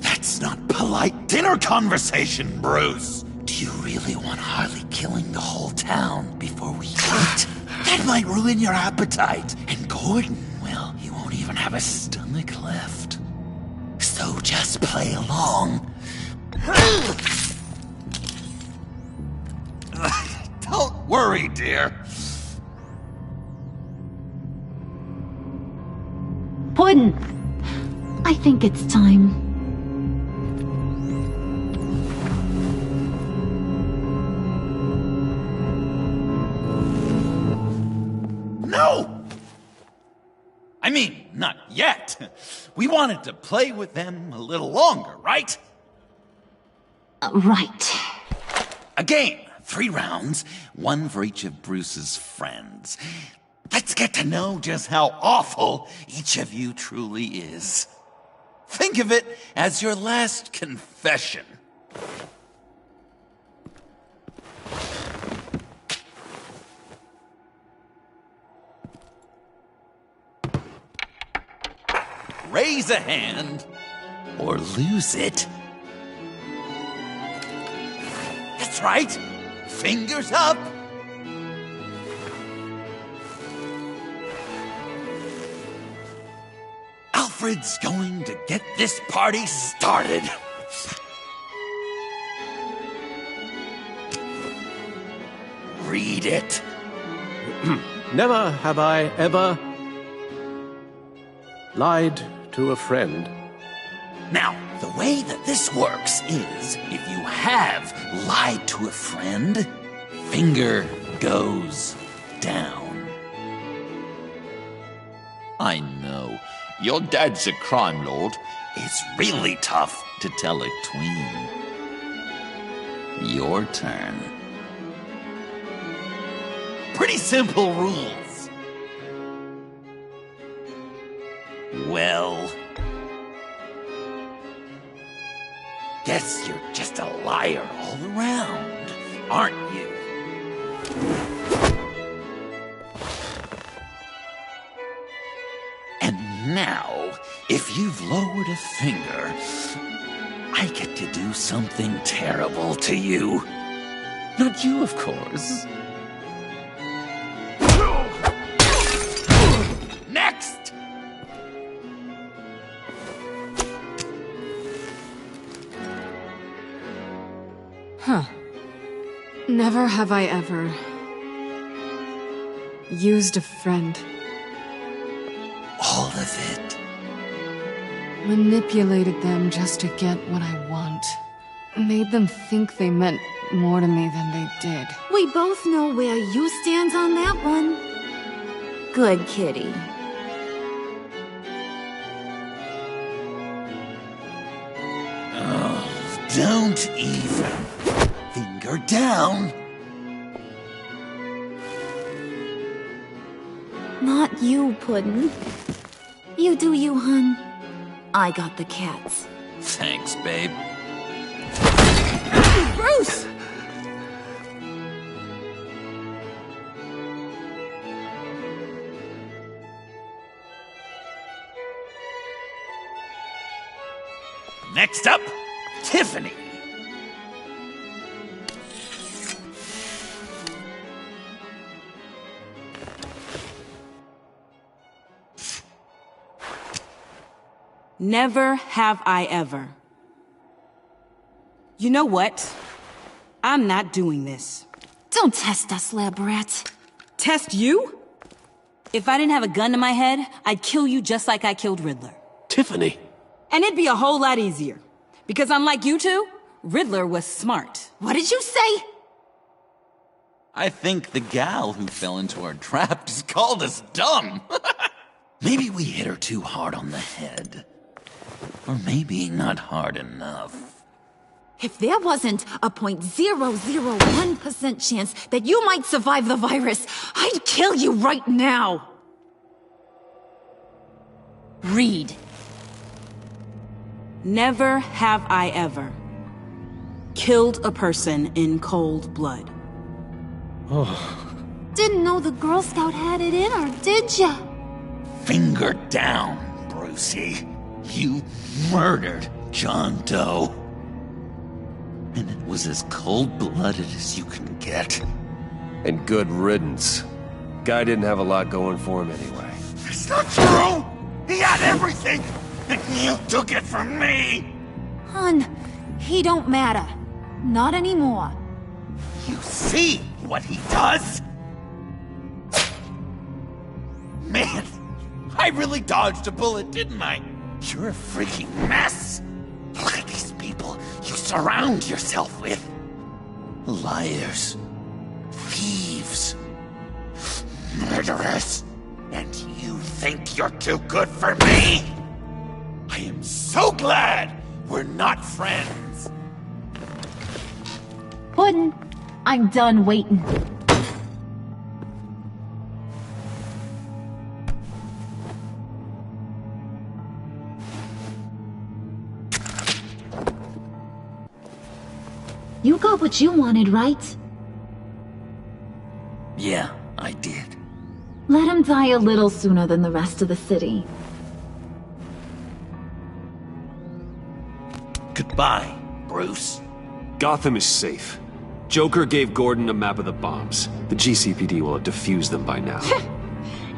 That's not polite dinner conversation, Bruce. Do you really want Harley killing the whole town before we eat? That might ruin your appetite. And Gordon, well, he won't even have a stomach left. So just play along. Don't worry, dear. Puddin', I think it's time. No! I mean, not yet. We wanted to play with them a little longer, right? Right. A game. 3 rounds, 1 for each of Bruce's friends. Let's get to know just how awful each of you truly is. Think of it as your last confession. Raise a hand or lose it. That's right. Fingers up. Alfred's going to get this party started. Read it. Never have I ever lied to a friend. Now, the way that this works is, if you have lied to a friend, finger goes down. I know. Your dad's a crime lord. It's really tough to tell a tween. Your turn. Pretty simple rules. Well, guess you're just a liar all around, aren't you? And now, if you've lowered a finger, I get to do something terrible to you. Not you, of course. Next! Huh. Never have I ever used a friend. All of it. Manipulated them just to get what I want. Made them think they meant more to me than they did. We both know where you stand on that one. Good kitty. Oh, don't even. Finger down. Not you, Puddin'. You do you, hun. I got the cats. Thanks, babe. Bruce! Next up, Tiffany. Never have I ever. You know what? I'm not doing this. Don't test us, lab rat. Test you? If I didn't have a gun to my head, I'd kill you just like I killed Riddler. Tiffany! And it'd be a whole lot easier. Because unlike you two, Riddler was smart. What did you say? I think the gal who fell into our trap just called us dumb. Maybe we hit her too hard on the head. Or maybe not hard enough. If there wasn't a 0.001% chance that you might survive the virus, I'd kill you right now. Read. Never have I ever killed a person in cold blood. Oh. Didn't know the Girl Scout had it in her, did ya? Finger down, Brucey. You murdered John Doe. And it was as cold-blooded as you can get. And good riddance. Guy didn't have a lot going for him anyway. It's not true! He had everything! And you took it from me! Hun, he don't matter. Not anymore. You see what he does? Man, I really dodged a bullet, didn't I? You're a freaking mess! Look at these people you surround yourself with. Liars. Thieves. Murderers. And you think you're too good for me? I am so glad we're not friends. Puddin', I'm done waiting. You got what you wanted, right? Yeah, I did. Let him die a little sooner than the rest of the city. Goodbye, Bruce. Gotham is safe. Joker gave Gordon a map of the bombs. The GCPD will have defused them by now.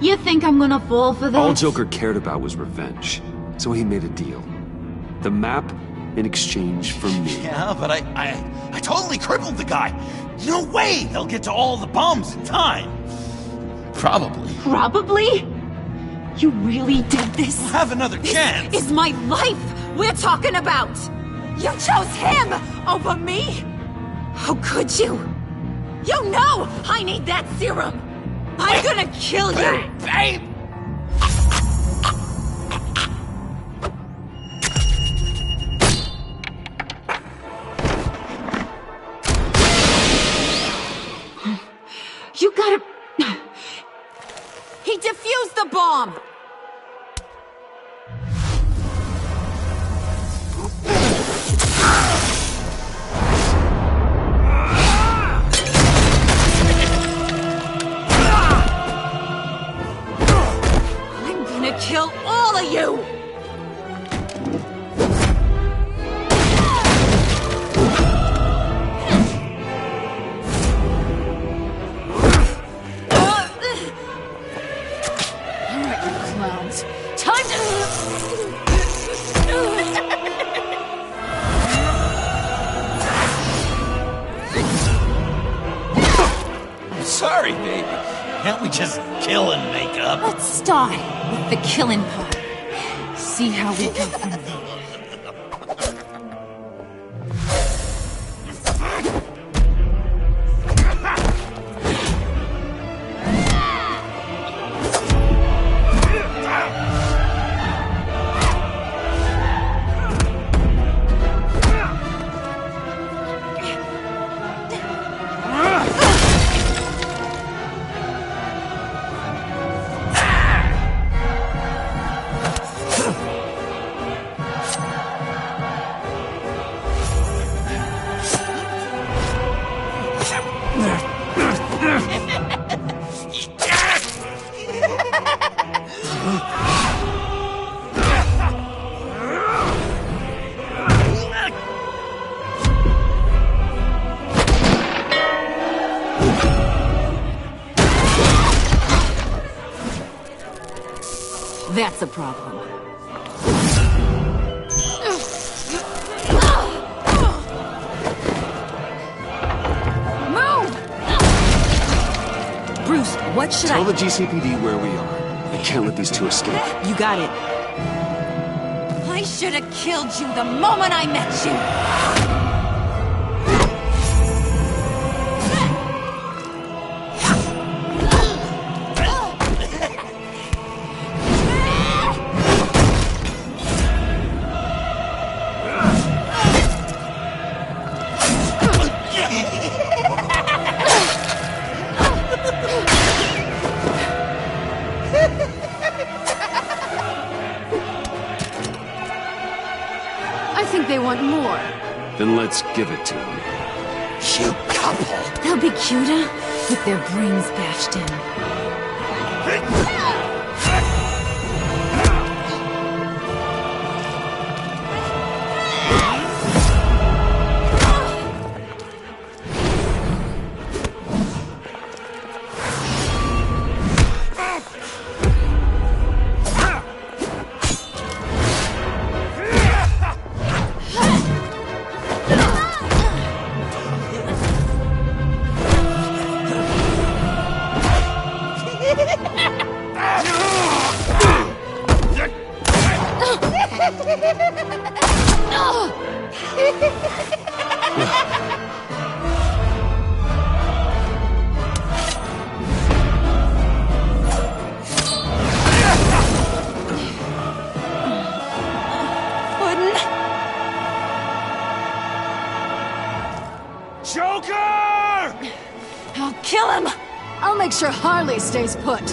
You think I'm gonna fall for that? All Joker cared about was revenge, so he made a deal. The map in exchange for me. Yeah, but I totally crippled the guy. No way they'll get to all the bombs in time. Probably. Probably? You really did this? We'll have another chance. This is my life we're talking about! You chose him over me? How could you? You know I need that serum! I'm gonna kill you! Babe! You gotta... He defused the bomb! I'm gonna kill all of you! Sorry, baby. Can't we just kill and make up? Let's start with the killing part. See how we go from there. That's a problem. Move! Bruce, what should Tell the GCPD where we are. We can't let these two escape. You got it. I should have killed you the moment I met you! I think they want more. Then let's give it to them. You couple. They'll be cuter with their brains bashed in. Joker! I'll kill him! I'll make sure Harley stays put.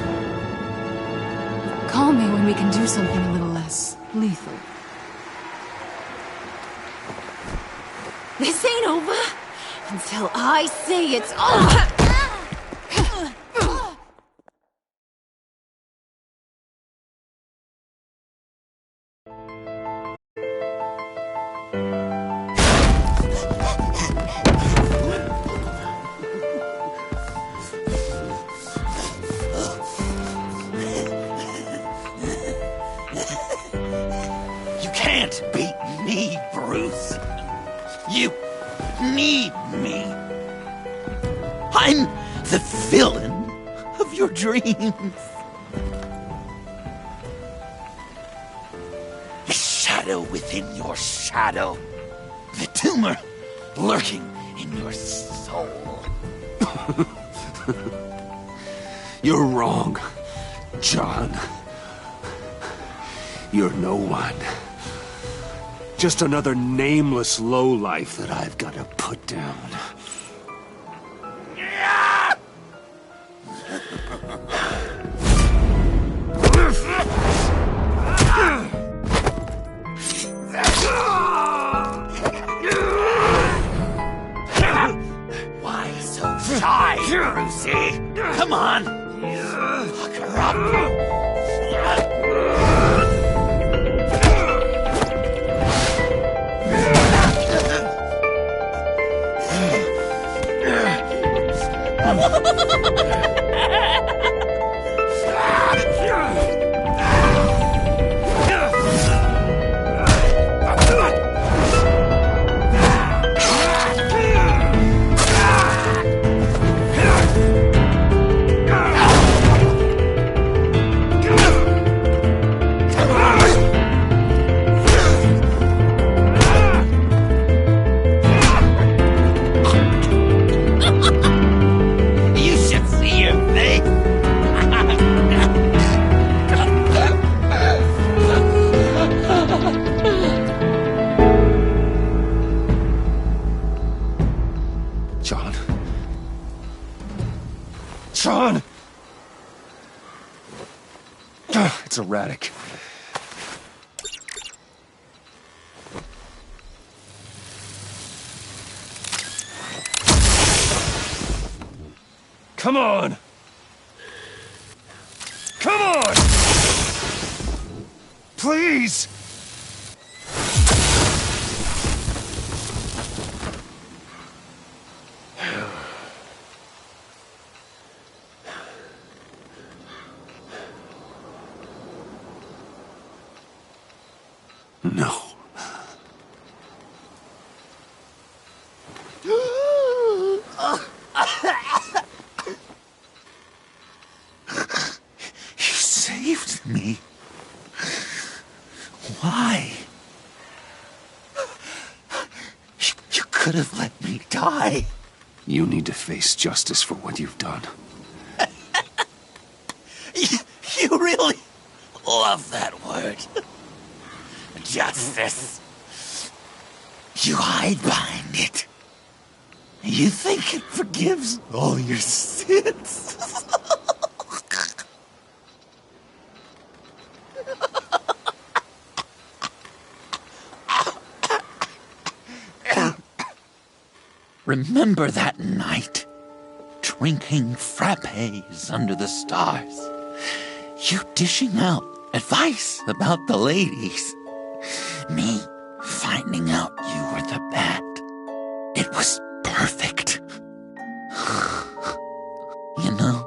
Call me when we can do something a little less lethal. This ain't over until I say it's over! You can't beat me, Bruce. You need me. I'm the villain of your dreams. The shadow within your shadow. The tumor lurking in your soul. You're wrong, John. You're no one. Just another nameless lowlife that I've got to put down. Why so shy, Brucey? Come on. Lock her up. John! It's erratic. Come on! Come on! Please! No. You saved me. Why? You could have let me die. You need to face justice for what you've done. You really love that word. Justice. You hide behind it. You think it forgives all your sins. Remember that night, drinking frappes under the stars, you dishing out advice about the ladies, me finding out you were the bat. It was perfect. You know,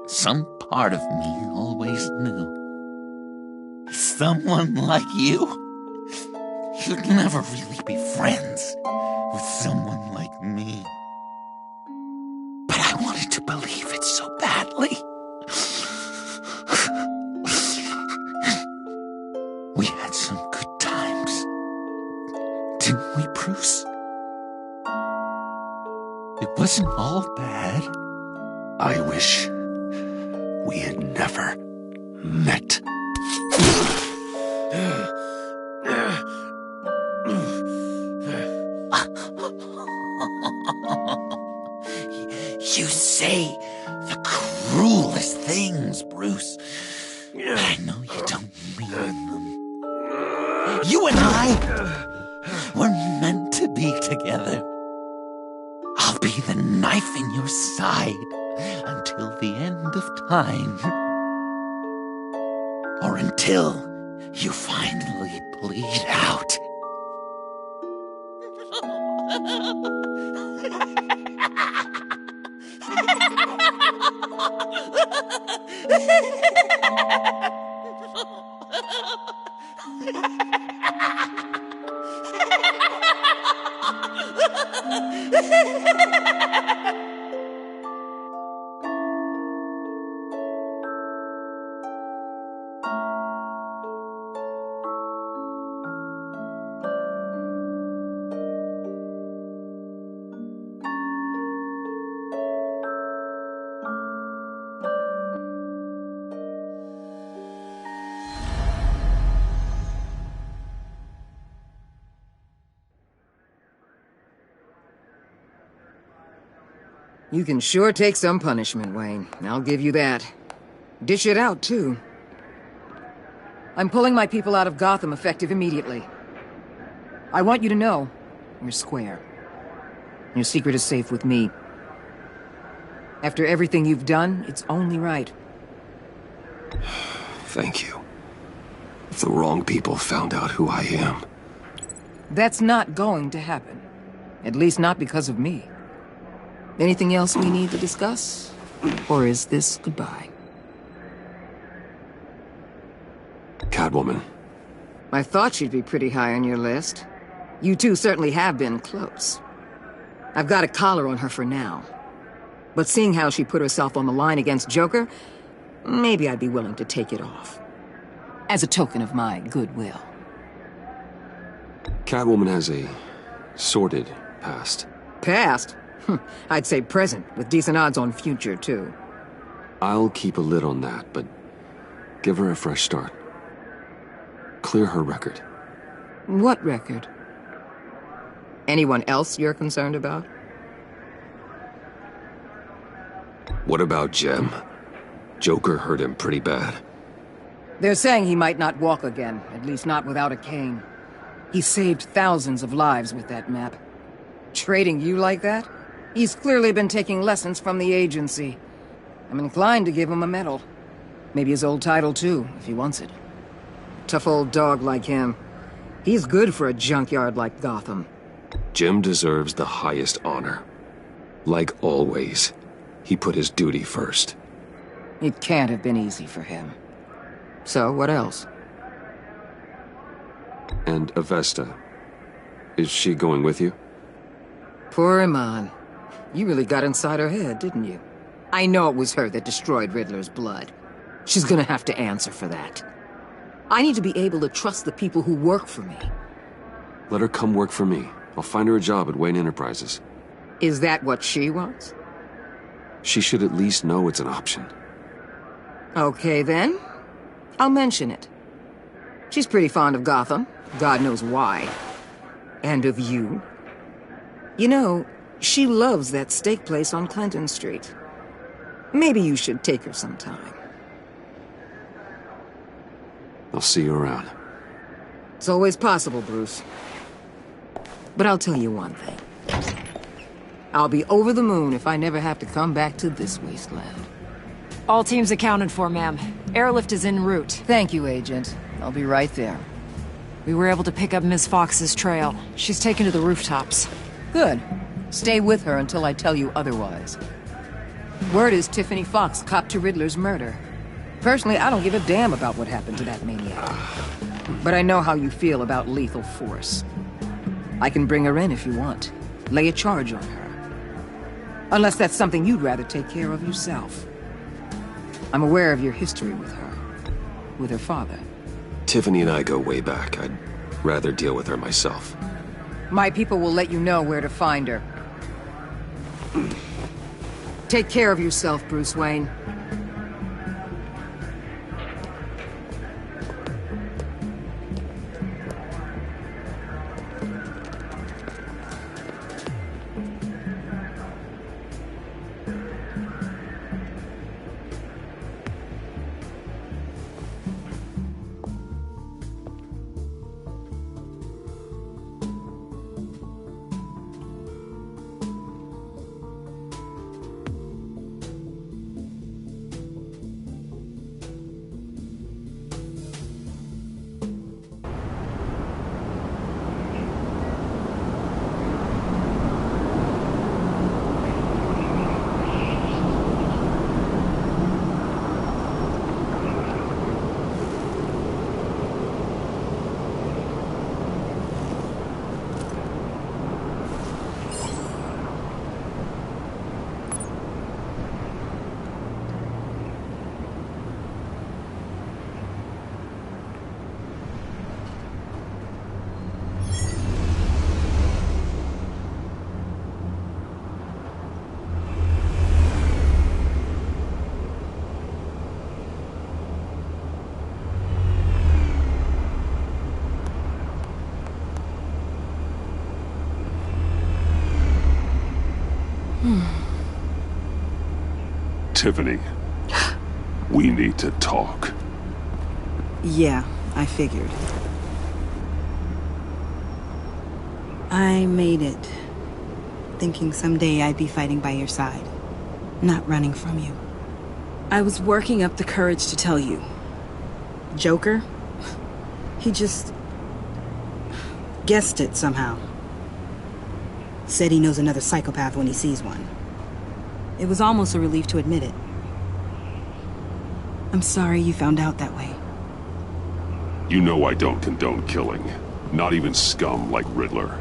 some part of me always knew. Someone like you, you'd never really be friends with someone like me. But I wanted to believe it so badly. We had some good times, didn't we, Bruce? It wasn't all bad. I wish we had never met. You say the cruelest things, Bruce. But I know you don't mean them. You and I were meant to be together. I'll be the knife in your side until the end of time. Or until you finally bleed out. You can sure take some punishment, Wayne. I'll give you that. Dish it out, too. I'm pulling my people out of Gotham effective immediately. I want you to know, we're square. Your secret is safe with me. After everything you've done, it's only right. Thank you. If the wrong people found out who I am... That's not going to happen. At least not because of me. Anything else we need to discuss? Or is this goodbye? Catwoman. I thought she'd be pretty high on your list. You two certainly have been close. I've got a collar on her for now. But seeing how she put herself on the line against Joker, maybe I'd be willing to take it off. As a token of my goodwill. Catwoman has a sordid past. Past? I'd say present, with decent odds on future, too. I'll keep a lid on that, but give her a fresh start. Clear her record. What record? Anyone else you're concerned about? What about Jem? Joker hurt him pretty bad. They're saying he might not walk again, at least not without a cane. He saved thousands of lives with that map. Trading you like that? He's clearly been taking lessons from the agency. I'm inclined to give him a medal. Maybe his old title, too, if he wants it. Tough old dog like him. He's good for a junkyard like Gotham. Jem deserves the highest honor. Like always, he put his duty first. It can't have been easy for him. So, what else? And Avesta. Is she going with you? Poor Iman. You really got inside her head, didn't you? I know it was her that destroyed Riddler's blood. She's gonna have to answer for that. I need to be able to trust the people who work for me. Let her come work for me. I'll find her a job at Wayne Enterprises. Is that what she wants? She should at least know it's an option. Okay, then. I'll mention it. She's pretty fond of Gotham. God knows why. And of you. You know, she loves that steak place on Clinton Street. Maybe you should take her sometime. I'll see you around. It's always possible, Bruce. But I'll tell you one thing. I'll be over the moon if I never have to come back to this wasteland. All teams accounted for, ma'am. Airlift is en route. Thank you, Agent. I'll be right there. We were able to pick up Ms. Fox's trail. She's taken to the rooftops. Good. Stay with her until I tell you otherwise. Word is Tiffany Fox copped to Riddler's murder. Personally, I don't give a damn about what happened to that maniac. But I know how you feel about lethal force. I can bring her in if you want. Lay a charge on her. Unless that's something you'd rather take care of yourself. I'm aware of your history with her. With her father. Tiffany and I go way back. I'd rather deal with her myself. My people will let you know where to find her. Take care of yourself, Bruce Wayne. Tiffany, we need to talk. Yeah, I figured. I made it, thinking someday I'd be fighting by your side, not running from you. I was working up the courage to tell you. Joker? He just guessed it somehow. Said he knows another psychopath when he sees one. It was almost a relief to admit it. I'm sorry you found out that way. You know I don't condone killing. Not even scum like Riddler.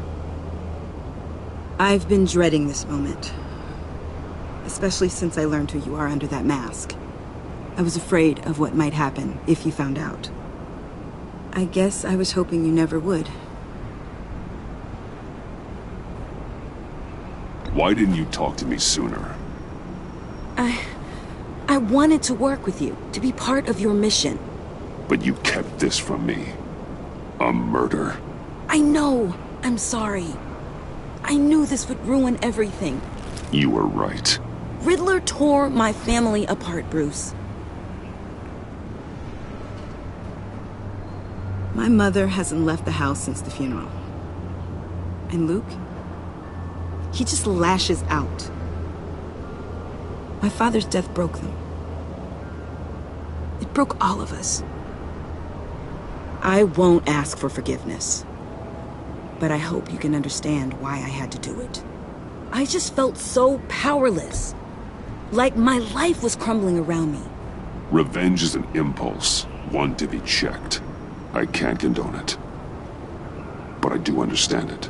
I've been dreading this moment. Especially since I learned who you are under that mask. I was afraid of what might happen if you found out. I guess I was hoping you never would. Why didn't you talk to me sooner? I wanted to work with you, to be part of your mission. But you kept this from me. A murder. I know. I'm sorry. I knew this would ruin everything. You were right. Riddler tore my family apart, Bruce. My mother hasn't left the house since the funeral. And Luke? He just lashes out. My father's death broke them. It broke all of us. I won't ask for forgiveness. But I hope you can understand why I had to do it. I just felt so powerless. Like my life was crumbling around me. Revenge is an impulse, one to be checked. I can't condone it. But I do understand it.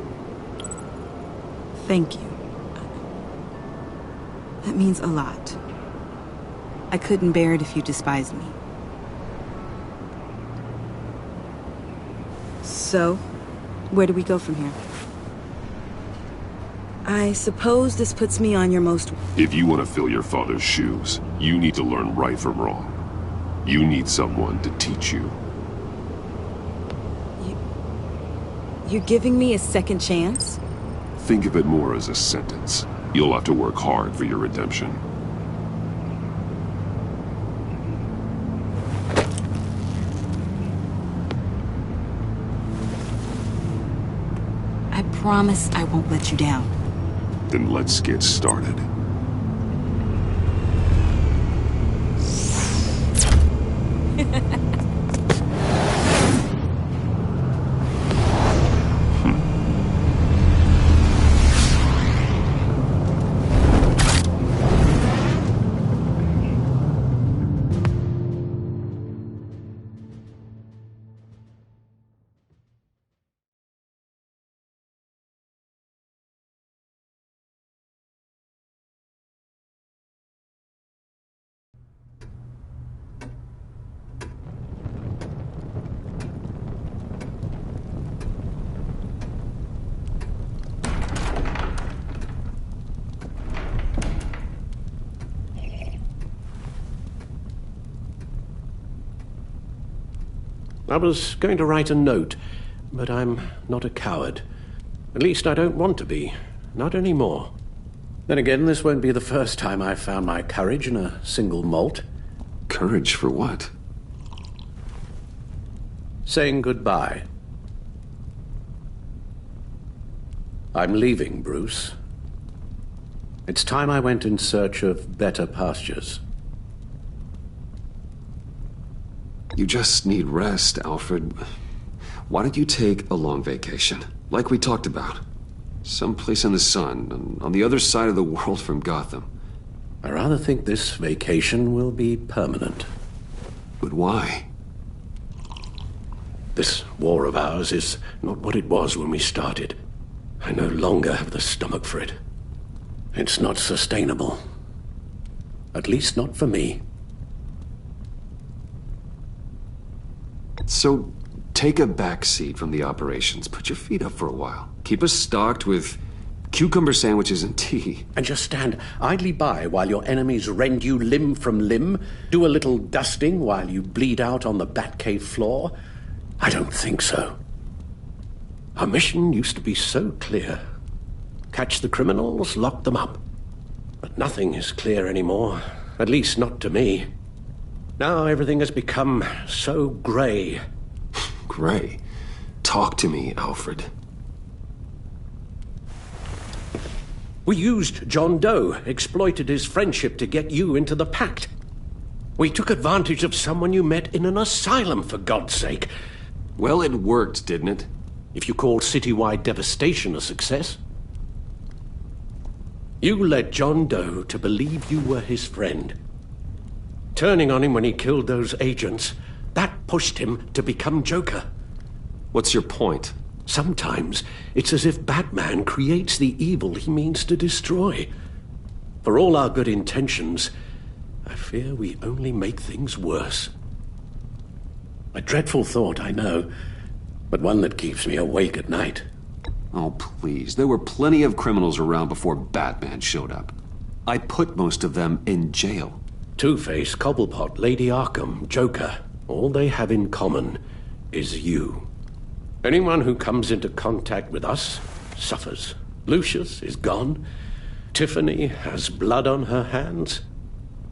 Thank you. That means a lot. I couldn't bear it if you despised me. So, where do we go from here? I suppose this puts me on your most... If you want to fill your father's shoes, you need to learn right from wrong. You need someone to teach you. You're giving me a second chance? Think of it more as a sentence. You'll have to work hard for your redemption. I promise I won't let you down. Then let's get started. I was going to write a note, but I'm not a coward. At least I don't want to be. Not anymore. Then again, this won't be the first time I've found my courage in a single malt. Courage for what? Saying goodbye. I'm leaving, Bruce. It's time I went in search of better pastures. You just need rest, Alfred. Why don't you take a long vacation, like we talked about? Someplace in the sun, on the other side of the world from Gotham. I rather think this vacation will be permanent. But why? This war of ours is not what it was when we started. I no longer have the stomach for it. It's not sustainable. At least not for me. So, take a back seat from the operations. Put your feet up for a while. Keep us stocked with cucumber sandwiches and tea. And just stand idly by while your enemies rend you limb from limb? Do a little dusting while you bleed out on the Batcave floor? I don't think so. Our mission used to be so clear. Catch the criminals, lock them up. But nothing is clear anymore, At least not to me. Now everything has become so grey. Grey? Talk to me, Alfred. We used John Doe, exploited his friendship to get you into the pact. We took advantage of someone you met in an asylum, for God's sake. Well, it worked, didn't it? If you call citywide devastation a success. You led John Doe to believe you were his friend. Turning on him when he killed those agents, that pushed him to become Joker. What's your point? Sometimes it's as if Batman creates the evil he means to destroy. For all our good intentions, I fear we only make things worse. A dreadful thought, I know, but one that keeps me awake at night. Oh, please. There were plenty of criminals around before Batman showed up. I put most of them in jail. Two-Face, Cobblepot, Lady Arkham, Joker, all they have in common is you. Anyone who comes into contact with us suffers. Lucius is gone. Tiffany has blood on her hands.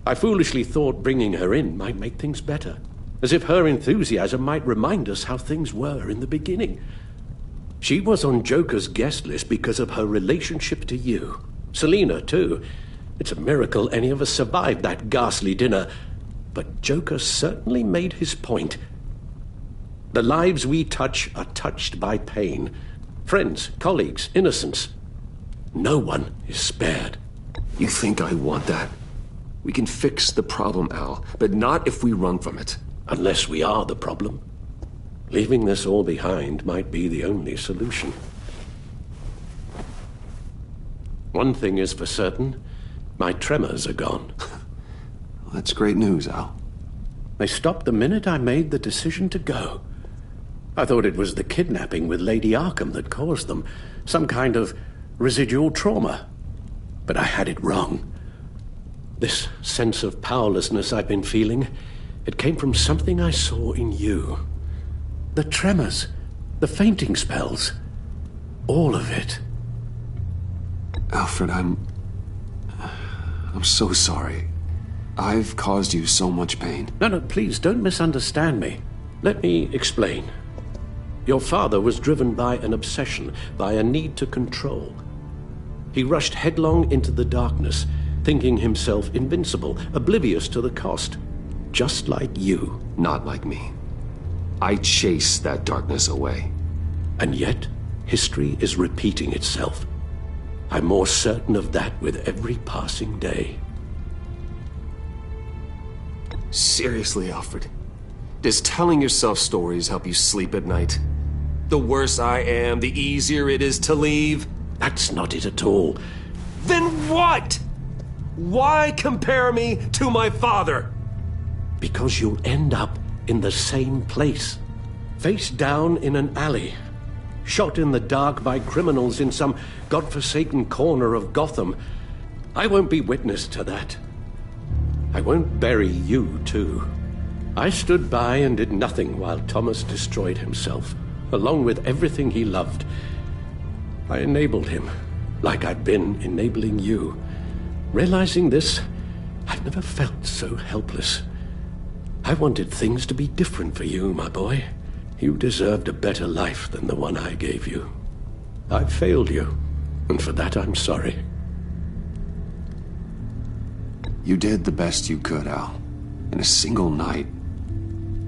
I foolishly thought bringing her in might make things better, as if her enthusiasm might remind us how things were in the beginning. She was on Joker's guest list because of her relationship to you. Selina, too. It's a miracle any of us survived that ghastly dinner. But Joker certainly made his point. The lives we touch are touched by pain. Friends, colleagues, innocents. No one is spared. You think I want that? We can fix the problem, Al, but not if we run from it. Unless we are the problem. Leaving this all behind might be the only solution. One thing is for certain, my tremors are gone. Well, that's great news, Al. They stopped the minute I made the decision to go. I thought it was the kidnapping with Lady Arkham that caused them, some kind of residual trauma. But I had it wrong. This sense of powerlessness I've been feeling, it came from something I saw in you. The tremors, the fainting spells, all of it. Alfred, I'm so sorry. I've caused you so much pain. No, please don't misunderstand me. Let me explain. Your father was driven by an obsession, by a need to control. He rushed headlong into the darkness, thinking himself invincible, oblivious to the cost. Just like you. Not like me. I chase that darkness away. And yet, history is repeating itself. I'm more certain of that with every passing day. Seriously, Alfred. Does telling yourself stories help you sleep at night? The worse I am, the easier it is to leave? That's not it at all. Then what? Why compare me to my father? Because you'll end up in the same place. Face down in an alley. Shot in the dark by criminals in some godforsaken corner of Gotham. I won't be witness to that. I won't bury you, too. I stood by and did nothing while Thomas destroyed himself, along with everything he loved. I enabled him, like I'd been enabling you. Realizing this, I've never felt so helpless. I wanted things to be different for you, my boy. You deserved a better life than the one I gave you. I failed you, and for that I'm sorry. You did the best you could, Al. In a single night,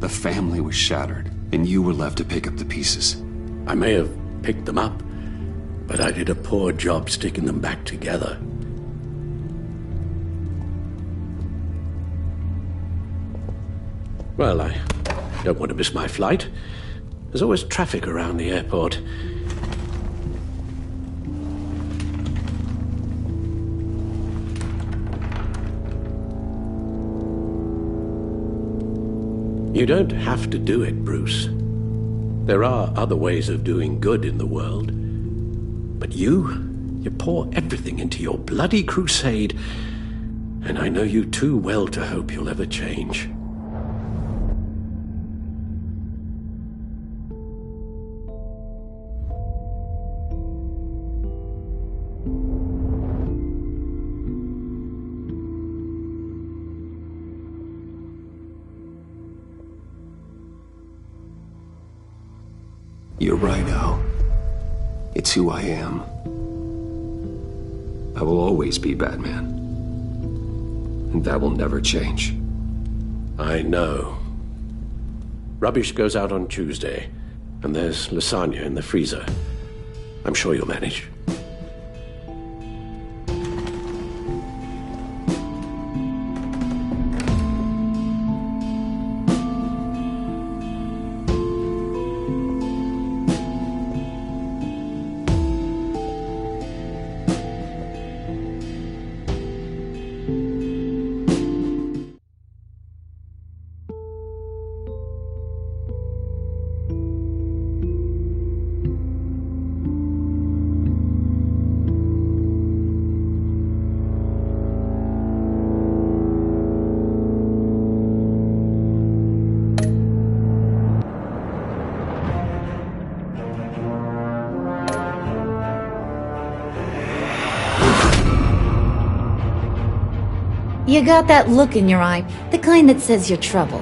the family was shattered, and you were left to pick up the pieces. I may have picked them up, but I did a poor job sticking them back together. Well, I don't want to miss my flight. There's always traffic around the airport. You don't have to do it, Bruce. There are other ways of doing good in the world. But you pour everything into your bloody crusade, and I know you too well to hope you'll ever change. Rhino. It's who I am. I will always be Batman. And that will never change. I know. Rubbish goes out on Tuesday, and there's lasagna in the freezer. I'm sure you'll manage. You got that look in your eye, the kind that says you're trouble.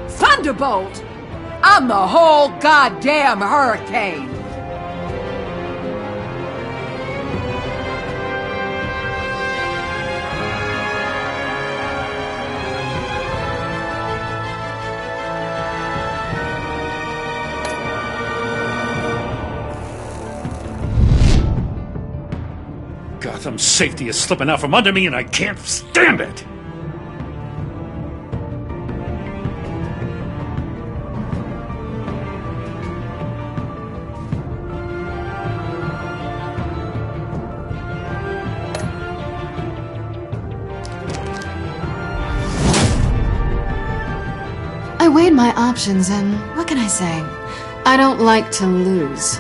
Thunderbolt! I'm the whole goddamn hurricane! Gotham's safety is slipping out from under me and I can't stand it! I weighed my options and what can I say? I don't like to lose.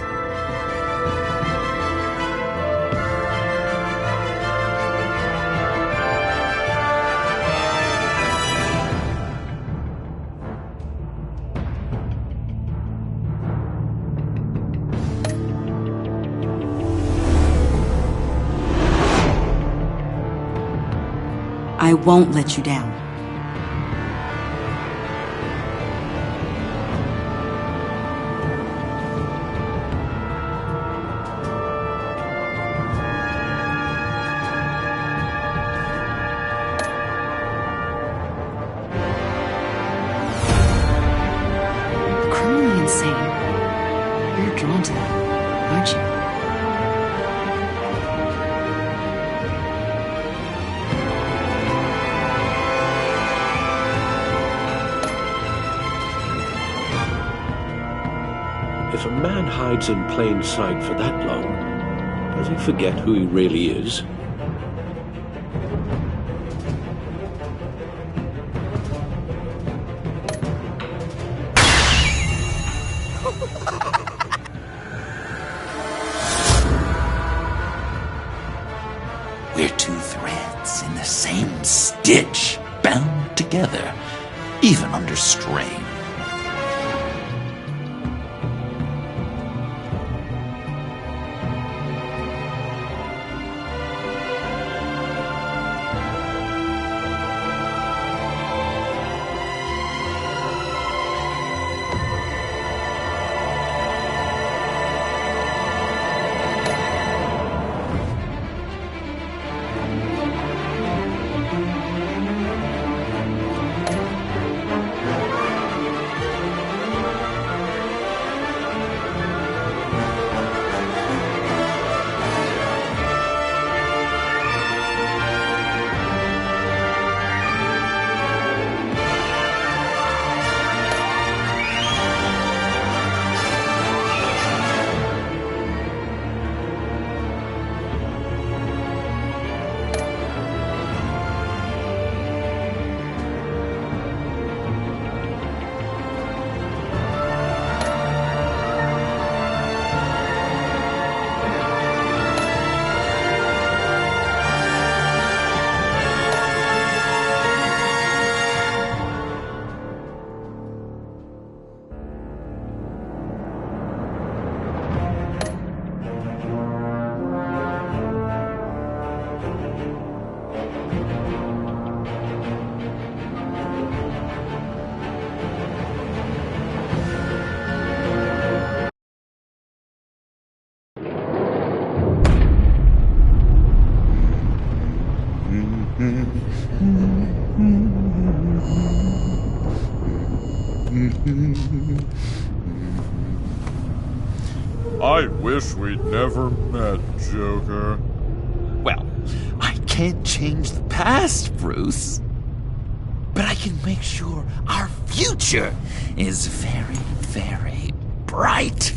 I won't let you down. Criminally insane. You're drawn to that, aren't you? If a man hides in plain sight for that long, does he forget who he really is? We're two threads in the same stitch, bound together, even under strain. I wish we'd never met, Joker. Well, I can't change the past, Bruce. But I can make sure our future is very, very bright.